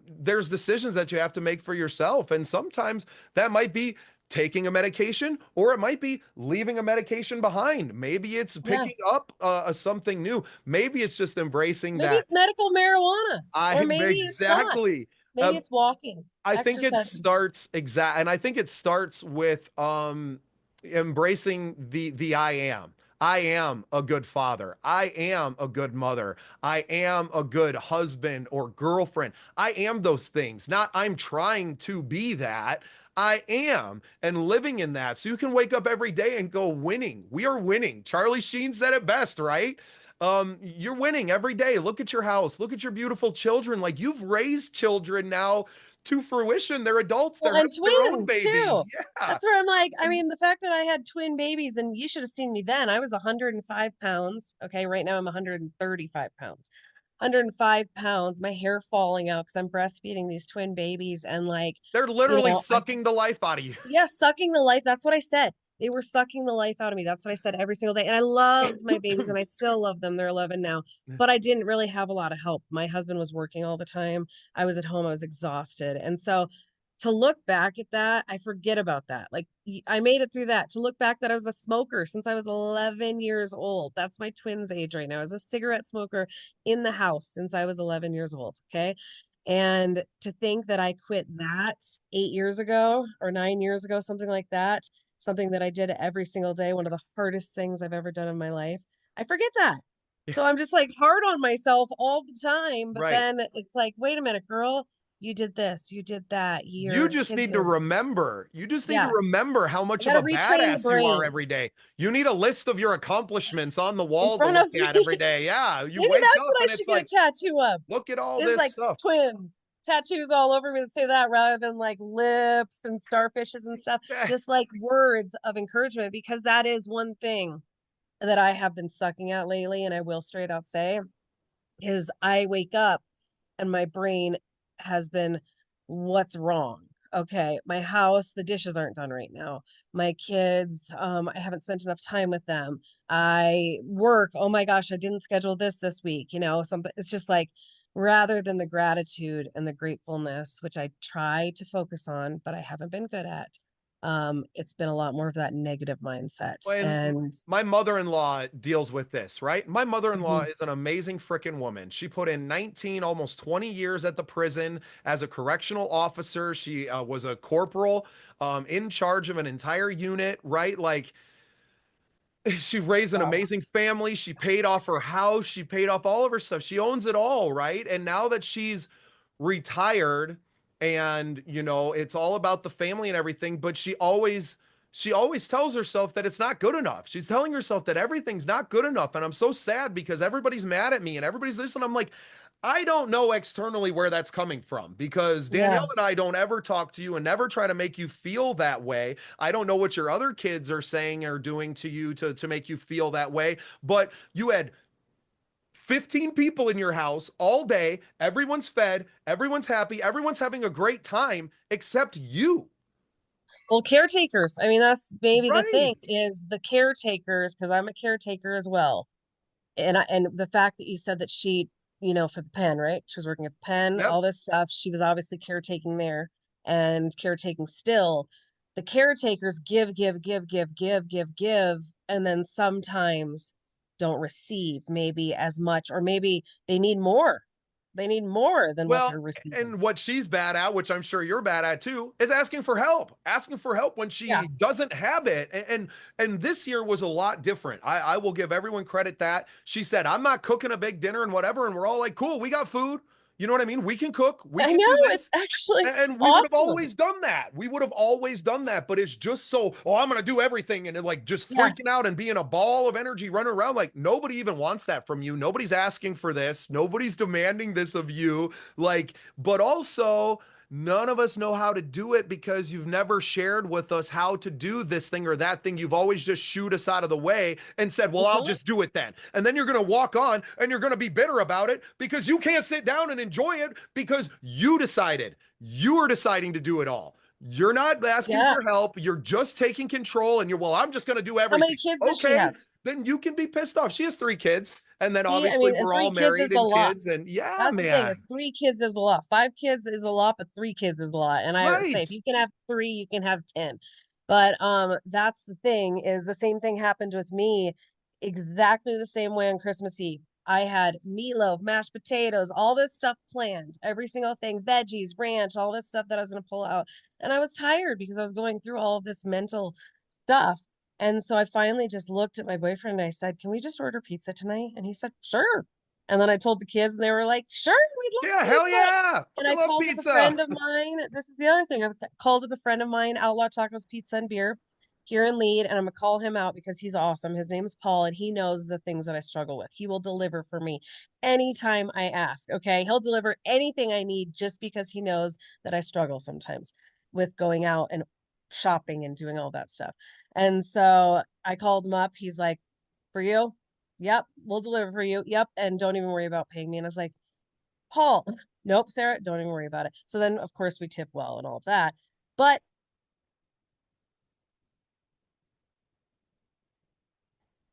there's decisions that you have to make for yourself. And sometimes that might be taking a medication, or it might be leaving a medication behind. Maybe it's yeah. picking up something new. Maybe it's just embracing Maybe that. it's medical marijuana, I or maybe it's not. exactly. Maybe Um, it's walking, I think it exercising. starts exact, and I think it starts with embracing the I am. I am a good father. I am a good mother. I am a good husband or girlfriend. I am those things. Not I'm trying to be that. I am and living in that. So you can wake up every day and go winning. We are winning. Charlie Sheen said it best, right? You're winning every day. Look at your house. Look at your beautiful children. Like you've raised children now to fruition. They're adults. They're Well, having and their own twins babies. too. Yeah. That's where I'm like, I And mean, the fact that I had twin babies, and you should have seen me then. I was 105 pounds. Okay, right now I'm 135 pounds. 105 pounds, my hair falling out because I'm breastfeeding these twin babies. And like, they're literally I sucking the life out of you. yeah, sucking the life. That's what I said. They were sucking the life out of me. That's what I said every single day. And I loved my babies and I still love them. They're 11 now. But I didn't really have a lot of help. My husband was working all the time. I was at home. I was exhausted. And so to look back at that, I forget about that. Like I made it through that. To look back that I was a smoker since I was 11 years old. That's my twins' age right now. I was a cigarette smoker in the house since I was 11 years old. Okay. And to think that I quit that 8 years ago or 9 years ago, something like that, something that I did every single day, one of the hardest things I've ever done in my life, I forget that. Yeah, So I'm just like hard on myself all the time. But right. then it's like, wait a minute, girl, you did this, you did that, You your just kids need to are, remember. You just need to yes, remember how I much got of to a retrain the badass you are brain every day. You need a list of your accomplishments on the in wall to front look of me. at every day. Yeah. You Maybe wake that's up what I and should it's get a like, tattoo of. look at all Is this like stuff. twins tattoos all over me that say that rather than like lips and starfishes and stuff. Eh, Just like words of encouragement, because that is one thing that I have been sucking at lately. And I will straight out say is I wake up and my brain has been, what's wrong? Okay, my house, the dishes aren't done right now. My kids, I haven't spent enough time with them. I work, oh my gosh, I didn't schedule this week, something. It's just like rather than the gratitude and the gratefulness, which I try to focus on, but I haven't been good at. It's been a lot more of that negative mindset. And And my mother-in-law deals with this, right? My mother-in-law mhm, is an amazing freaking woman. She put in 19, almost 20 years at the prison as a correctional officer. She was a corporal in charge of an entire unit, right? Like she raised an wow. amazing family. She paid off her house. She paid off all of her stuff. She owns it all, right? And now that she's retired and, it's all about the family and everything, but she always tells herself that it's not good enough. She's telling herself that everything's not good enough. And I'm so sad because everybody's mad at me and everybody's this. And I'm like, I don't know externally where that's coming from because Yeah. Danielle and I don't ever talk to you and never try to make you feel that way. I don't know what your other kids are saying or doing to you to make you feel that way, but you had 15 people in your house all day. Everyone's fed, everyone's happy, everyone's having a great time except you. Well, caretakers. I mean, that's maybe the thing Right. is the caretakers, because I'm a caretaker as well. And the fact that you said that she, for the pen, right? She was working at the pen, Yep. all this stuff. She was obviously caretaking there and caretaking still. The caretakers give, give, give, give, give, give, give, and then sometimes don't receive maybe as much, or maybe they need more. They need more than what Well, they're receiving. and what she's bad at, which I'm sure you're bad at too, is asking for help. Asking for help when Yeah. she doesn't have it. And this year was a lot different. I will give everyone credit that she said, I'm not cooking a big dinner and whatever. And we're all like, cool, we got food. You know what I mean? We can cook, we I can know do it's this. actually And we would have awesome. always done that. We would have always done that. But it's just so, oh, I'm going to do everything. And like just freaking Yes. out and being a ball of energy running around. Like nobody even wants that from you. Nobody's asking for this. Nobody's demanding this of you. Like, but also, None of us know how to do it because you've never shared with us how to do this thing or that thing. You've always just shooed us out of the way and said, well, I'll Mhm. just do it then. And then you're going to walk on and you're going to be bitter about it because you can't sit down and enjoy it because you decided. You are deciding to do it all. You're not asking Yeah. for help. You're just taking control and you're, well, I'm just going to do How many everything. kids does she Okay. have? Then you can be pissed off. She has 3 kids. And then See, I obviously mean, and we're all three kids married is a and lot. kids. And yeah, That's the thing, man. is 3 kids is a lot. 5 kids is a lot, but 3 kids is a lot. And I say Right. if you can have three, you can have 10. But that's the thing, is the same thing happened with me exactly the same way on Christmas Eve. I had meatloaf, mashed potatoes, all this stuff planned, every single thing, veggies, ranch, all this stuff that I was going to pull out. And I was tired because I was going through all of this mental stuff. And so I finally just looked at my boyfriend and I said, "Can we just order pizza tonight?" And he said, "Sure." And then I told the kids, and they were like, "Sure, we'd love Yeah. Hell pizza." yeah. And Fucking I love called up a pizza. friend of mine. This is the other thing. I've called up a friend of mine, Outlaw Tacos Pizza and Beer here in Lead, and I'm gonna call him out because he's awesome. His name is Paul, and he knows the things that I struggle with. He will deliver for me anytime I ask. Okay. He'll deliver anything I need just because he knows that I struggle sometimes with going out and shopping and doing all that stuff. And so I called him up. He's like, "For you? Yep, we'll deliver for you. Yep, and don't even worry about paying me." And I was like, "Paul, nope, Sarah, don't even worry about it." So then, of course, we tip well and all of that. But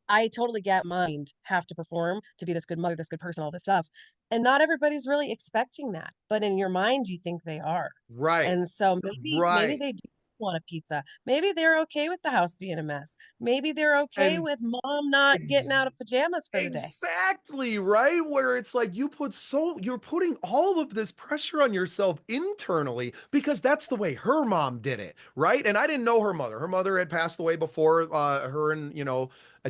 I totally get mind have to perform to be this good mother, this good person, all this stuff. And not everybody's really expecting that. But in your mind, you think they are. Right. And so maybe Right. they do want a pizza. Maybe they're okay with the house being a mess. Maybe they're okay And with mom not getting ex- out of pajamas for the day. exactly, right? Where it's like you're putting all of this pressure on yourself internally because that's the way her mom did it, right? And I didn't know her mother. Her mother had passed away before her and,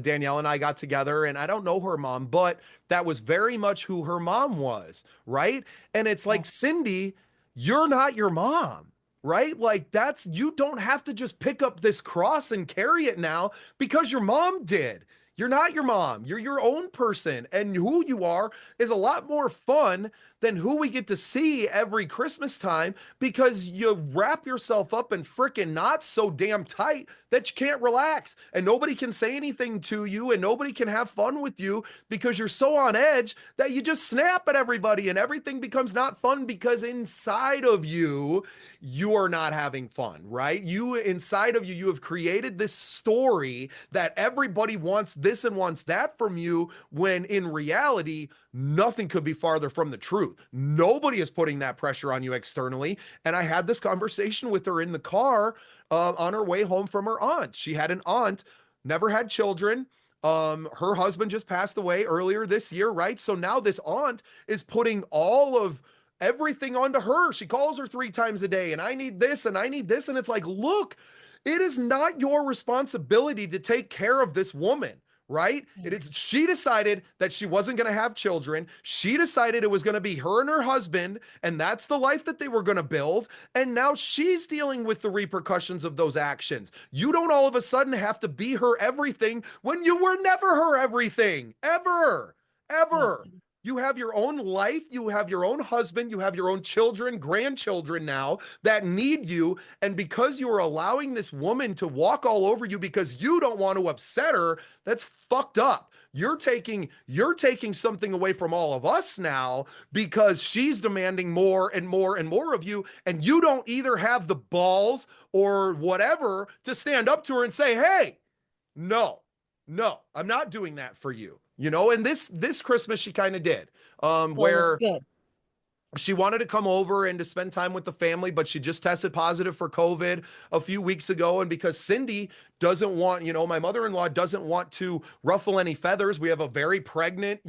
Danielle and I got together, and I don't know her mom, but that was very much who her mom was, right? And it's Yeah. like, Cindy, you're not your mom. Right? Like you don't have to just pick up this cross and carry it now because your mom did. You're not your mom. You're your own person. And who you are is a lot more fun than who we get to see every Christmas time because you wrap yourself up in freaking knots so damn tight that you can't relax and nobody can say anything to you and nobody can have fun with you because you're so on edge that you just snap at everybody and everything becomes not fun because inside of you, you are not having fun, right? Inside of you, you have created this story that everybody wants this and wants that from you, when in reality, nothing could be farther from the truth. Nobody is putting that pressure on you externally. And I had this conversation with her in the car on her way home from her aunt. She had an aunt, never had children. Her husband just passed away earlier this year, right? So now this aunt is putting all of everything onto her. She calls her 3 times a day, and I need this and I need this. And it's like, look, it is not your responsibility to take care of this woman, right? Yeah. It is, she decided that she wasn't going to have children. She decided it was going to be her and her husband, and that's the life that they were going to build. And now she's dealing with the repercussions of those actions. You don't all of a sudden have to be her everything when you were never her everything, ever, Yeah. ever. You have your own life. You have your own husband. You have your own children, grandchildren now that need you. And because you are allowing this woman to walk all over you because you don't want to upset her, that's fucked up. You're taking something away from all of us now because she's demanding more and more and more of you. And you don't either have the balls or whatever to stand up to her and say, hey, no, no, I'm not doing that for you. And this Christmas she kind of did. Well, that's Where good. she wanted to come over and to spend time with the family, but she just tested positive for COVID a few weeks ago. And because Cindy doesn't want, my mother-in-law doesn't want to ruffle any feathers. We have a very pregnant,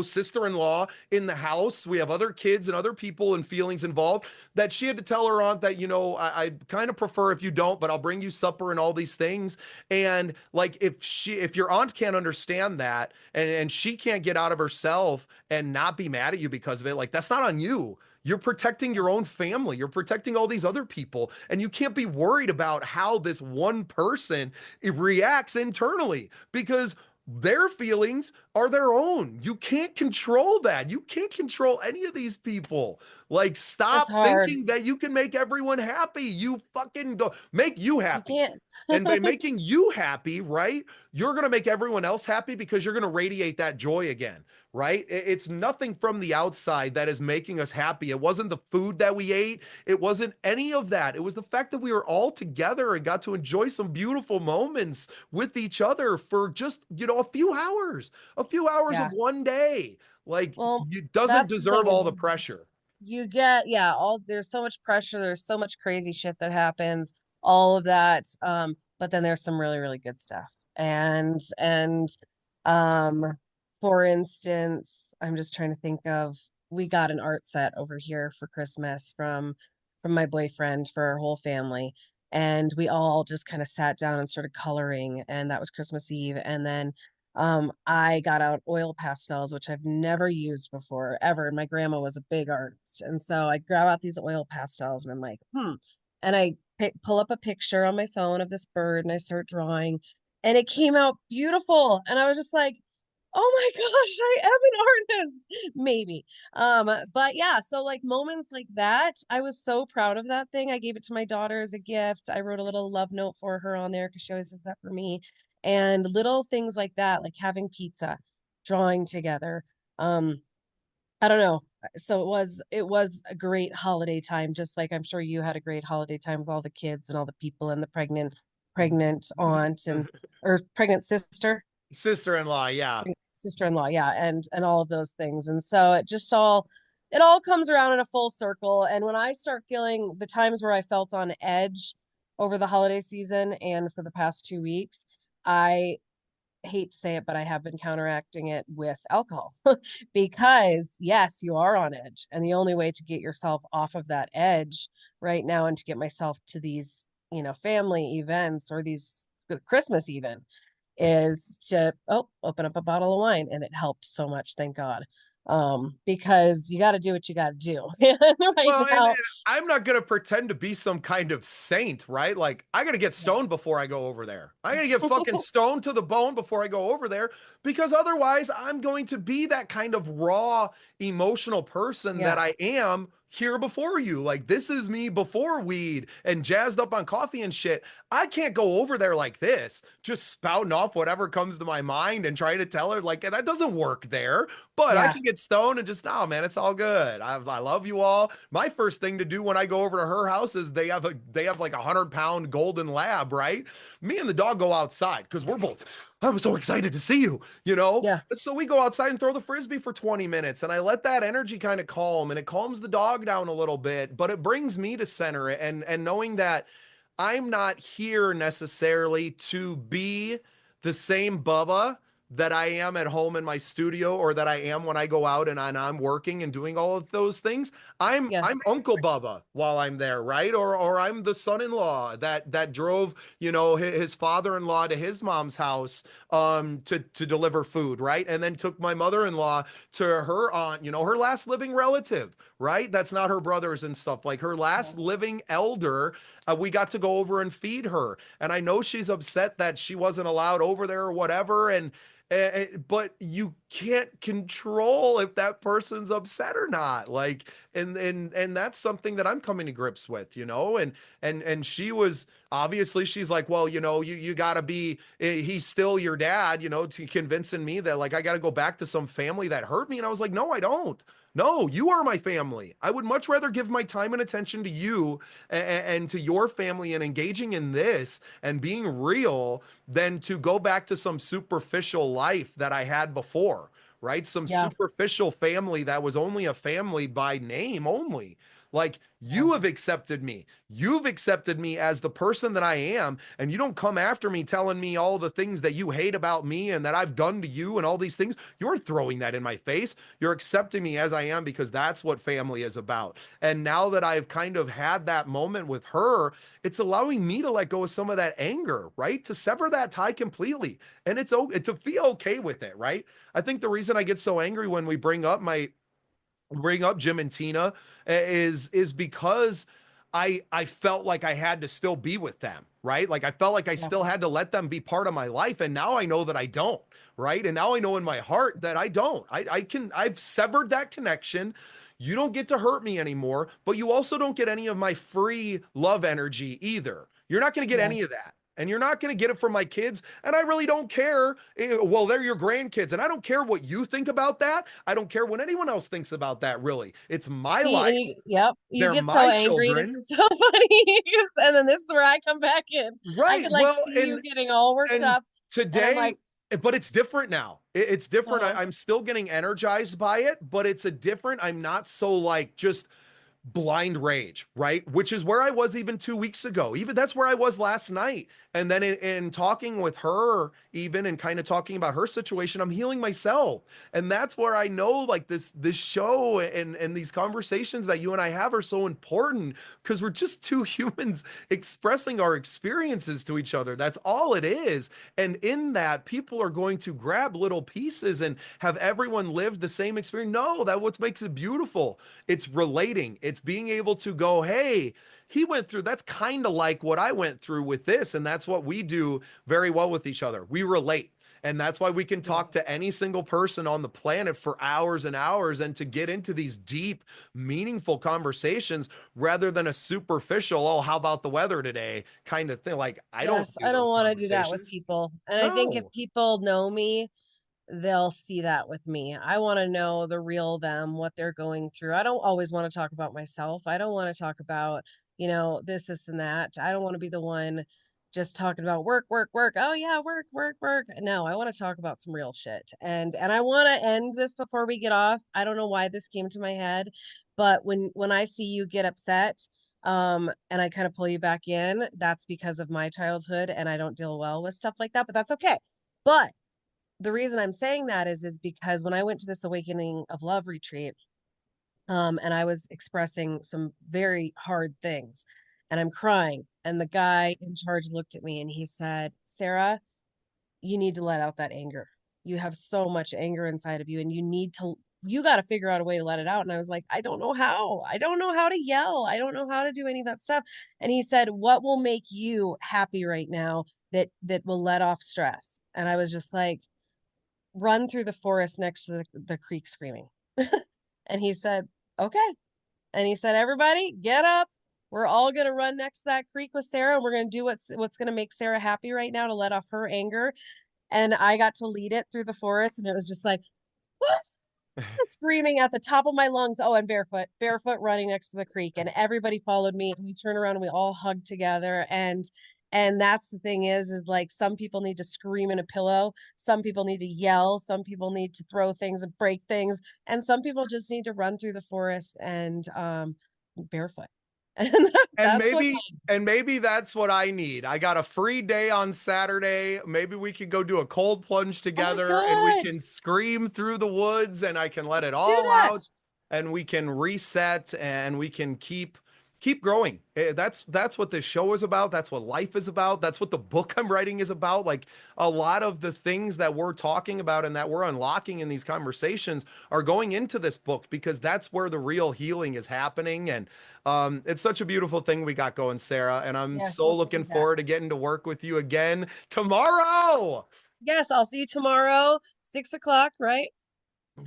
sister-in-law in the house. We have other kids and other people and feelings involved, that she had to tell her aunt that, I kind of prefer if you don't, but I'll bring you supper and all these things. And like, if your aunt can't understand that, and she can't get out of herself and not be mad at you because of it, like, that's not on you. You're protecting your own family. You're protecting all these other people. And you can't be worried about how this one person reacts internally because their feelings are their own. You can't control that. You can't control any of these people. Like, It's stop hard. thinking that you can make everyone happy. You fucking don't make you You happy. can't. And by making you happy, right, you're going to make everyone else happy because you're going to radiate that joy again, right? It's nothing from the outside that is making us happy. It wasn't the food that we ate, it wasn't any of that. It was the fact that we were all together and got to enjoy some beautiful moments with each other for just, a few hours of Yeah. one day. Like, Well, it doesn't that's the deserve thing all the is pressure. you get, yeah, all there's so much pressure, there's so much crazy shit that happens, all of that. But then there's some really, really good stuff. And um for instance, I'm just trying to think of, we got an art set over here for Christmas from my boyfriend for our whole family. And we all just kind of sat down and started coloring, and that was Christmas Eve. And then I got out oil pastels, which I've never used before, ever. And my grandma was a big artist. And so I grab out these oil pastels and I'm like, hmm. And I pull up a picture on my phone of this bird and I start drawing. And it came out beautiful. And I was just like, oh my gosh, I am an artist. Maybe. But yeah, so like moments like that, I was so proud of that thing. I gave it to my daughter as a gift. I wrote a little love note for her on there because she always does that for me. And little things like that, like having pizza, drawing together. Um, I don't know. So it was a great holiday time, just like I'm sure you had a great holiday time with all the kids and all the people and the pregnant aunt and or pregnant Sister-in-law, yeah. sister-in-law, yeah, and all of those things. And so it all comes around in a full circle. And when I start feeling the times where I felt on edge over the holiday season and for the past 2 weeks, I hate to say it, but I have been counteracting it with alcohol because yes, you are on edge. And the only way to get yourself off of that edge right now and to get myself to these, family events or these Christmas even is to open up a bottle of wine, and it helped so much, thank God. Because you got to do what you got to do right Well, and now. I'm not going to pretend to be some kind of saint, right? Like, I got to get Yeah. stoned before I go over there. I got to get fucking stoned to the bone before I go over there because otherwise I'm going to be that kind of raw, emotional person that Yeah. I am here before you. Like, this is me before weed and jazzed up on coffee and shit. I can't go over there like this, just spouting off whatever comes to my mind and trying to tell her, like, that doesn't work there. But I Yeah. can get stoned and just, nah, man, it's all good. I love you all. My first thing to do when I go over to her house is they have like 100-pound golden lab, right? Me and the dog go outside because I'm so excited to see you, you know? Yeah. So we go outside and throw the frisbee for 20 minutes and I let that energy kind of calm and it calms the dog down a little bit, but it brings me to center it and knowing that I'm not here necessarily to be the same Bubba that I am at home in my studio or that I am when I go out and I'm working and doing all of those things. I'm Yes. Uncle Bubba while I'm there, right? Or I'm the son-in-law that drove, his father-in-law to his mom's house to deliver food, right? And then took my mother-in-law to her aunt, her last living relative, right? That's not her brothers and stuff. Like her Yeah. last living elder, we got to go over and feed her. And I know she's upset that she wasn't allowed over there or whatever. But you can't control if that person's upset or not. Like, and that's something that I'm coming to grips with, and she was obviously she's like, well, you gotta be, he's still your dad, to convincing me that like I gotta go back to some family that hurt me. And I was like, no, I don't. No, you are my family. I would much rather give my time and attention to you and to your family and engaging in this and being real than to go back to some superficial life that I had before, right? Some Yeah. superficial family that was only a family by name only. Like, Yeah. you have accepted me. You've accepted me as the person that I am. And you don't come after me telling me all the things that you hate about me and that I've done to you and all these things. You're throwing that in my face. You're accepting me as I am because that's what family is about. And now that I've kind of had that moment with her, it's allowing me to let go of some of that anger, right? To sever that tie completely. And it's okay to feel okay with it, right? I think the reason I get so angry when we bring up Jim and Tina is because I felt like I had to still be with them, right? Like I felt like I Yeah. still had to let them be part of my life, and now I know that I don't, right? And now I know in my heart that I don't. I've severed that connection. You don't get to hurt me anymore, but you also don't get any of my free love energy either. You're not going to get Yeah. any of that. And you're not going to get it from my kids. And I really don't care. Well, they're your grandkids. And I don't care what you think about that. I don't care what anyone else thinks about that, really. It's my See, life. and yep, you They're get so my angry. This children. is so funny. And then this is where I come back in. I Right. could like Well, see you getting all worked and up. And I'm today, like, but it's different now. It's different. uh-huh. I'm still getting energized by it, but it's a different. I'm not so like just blind rage, right? Which is where I was even 2 weeks ago. Even that's where I was last night. And then in talking with her, even and kind of talking about her situation, I'm healing myself. And that's where I know like this show and these conversations that you and I have are so important because we're just two humans expressing our experiences to each other. That's all it is. And in that, people are going to grab little pieces and have everyone live the same experience. No, that's what makes it beautiful. It's relating. It's being able to go, hey, he went through, that's kind of like what I went through with this. And that's what we do very well with each other. We relate. And that's why we can Yeah. talk to any single person on the planet for hours and hours and to get into these deep, meaningful conversations rather than a superficial, oh, how about the weather today kind of thing. Like, I don't Yes, do I don't those want to do that with conversations. people. And I think if No. people know me, they'll see that with me. I want to know the real them, what they're going through. I don't always want to talk about myself. I don't want to talk about, this, and that. I don't want to be the one just talking about work, work, work. Oh yeah, work, work, work. No, I want to talk about some real shit. And I want to end this before we get off. I don't know why this came to my head, but when I see you get upset, and I kind of pull you back in, that's because of my childhood and I don't deal well with stuff like that, but that's okay. But the reason I'm saying that is because when I went to this Awakening of Love retreat, and I was expressing some very hard things, and I'm crying, and the guy in charge looked at me and he said, "Sarah, you need to let out that anger. You have so much anger inside of you, and you got to figure out a way to let it out." And I was like, I don't know how. I don't know how to yell. I don't know how to do any of that stuff. And he said, "What will make you happy right now that will let off stress?" And I was just like, "Run through the forest next to the creek screaming." And he said, "Okay." And he said, "Everybody, get up. We're all going to run next to that creek with Sarah. And we're going to do what's going to make Sarah happy right now to let off her anger." And I got to lead it through the forest. And it was just like, screaming at the top of my lungs. Oh, and barefoot running next to the creek. And everybody followed me. And we turned around and we all hugged together. And that's the thing is like some people need to scream in a pillow, some people need to yell, some people need to throw things and break things, and some people just need to run through the forest and barefoot. And And that's what maybe that's what I need. I got a free day on Saturday. Maybe we could go do a cold plunge oh my together and we god, can scream through the woods and I can let it do all that. out and we can reset and we can keep growing. That's what this show is about. That's what life is about. That's what the book I'm writing is about. Like a lot of the things that we're talking about and that we're unlocking in these conversations are going into this book because that's where the real healing is happening. And it's such a beautiful thing we got going, Sarah. And I'm Yes, so let's looking do that. forward to getting to work with you again tomorrow. Yes, I'll see you tomorrow, 6 o'clock, right?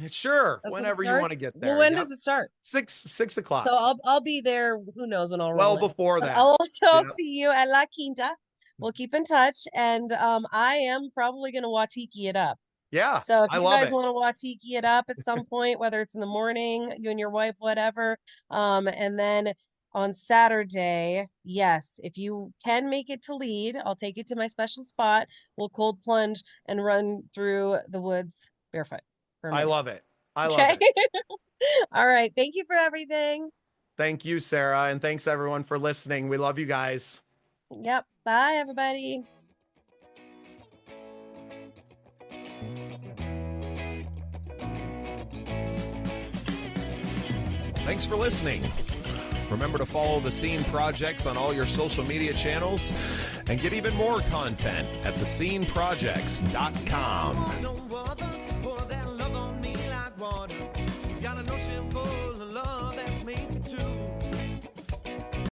Sure, That's when it whenever you want to starts. get Well, there. when Yep. does it start? Six So o'clock. I'll be there. Who knows when I'll roll Well in? before But that. I'll also Yep. see you at La Quinta. We'll keep in touch, and I am probably going to Watiki it up. Yeah, So if I you love guys it. want to Watiki it up at some point, whether it's in the morning, you and your wife, whatever, and then on Saturday, yes, if you can make it to lead, I'll take you to my special spot. We'll cold plunge and run through the woods barefoot for a I minute. love it. I love Okay. it. All right. Thank you for everything. Thank you, Sarah, and thanks everyone for listening. We love you guys. Yep. Bye, everybody. Thanks for listening. Remember to follow the Scene Projects on all your social media channels and get even more content at thesceneprojects.com.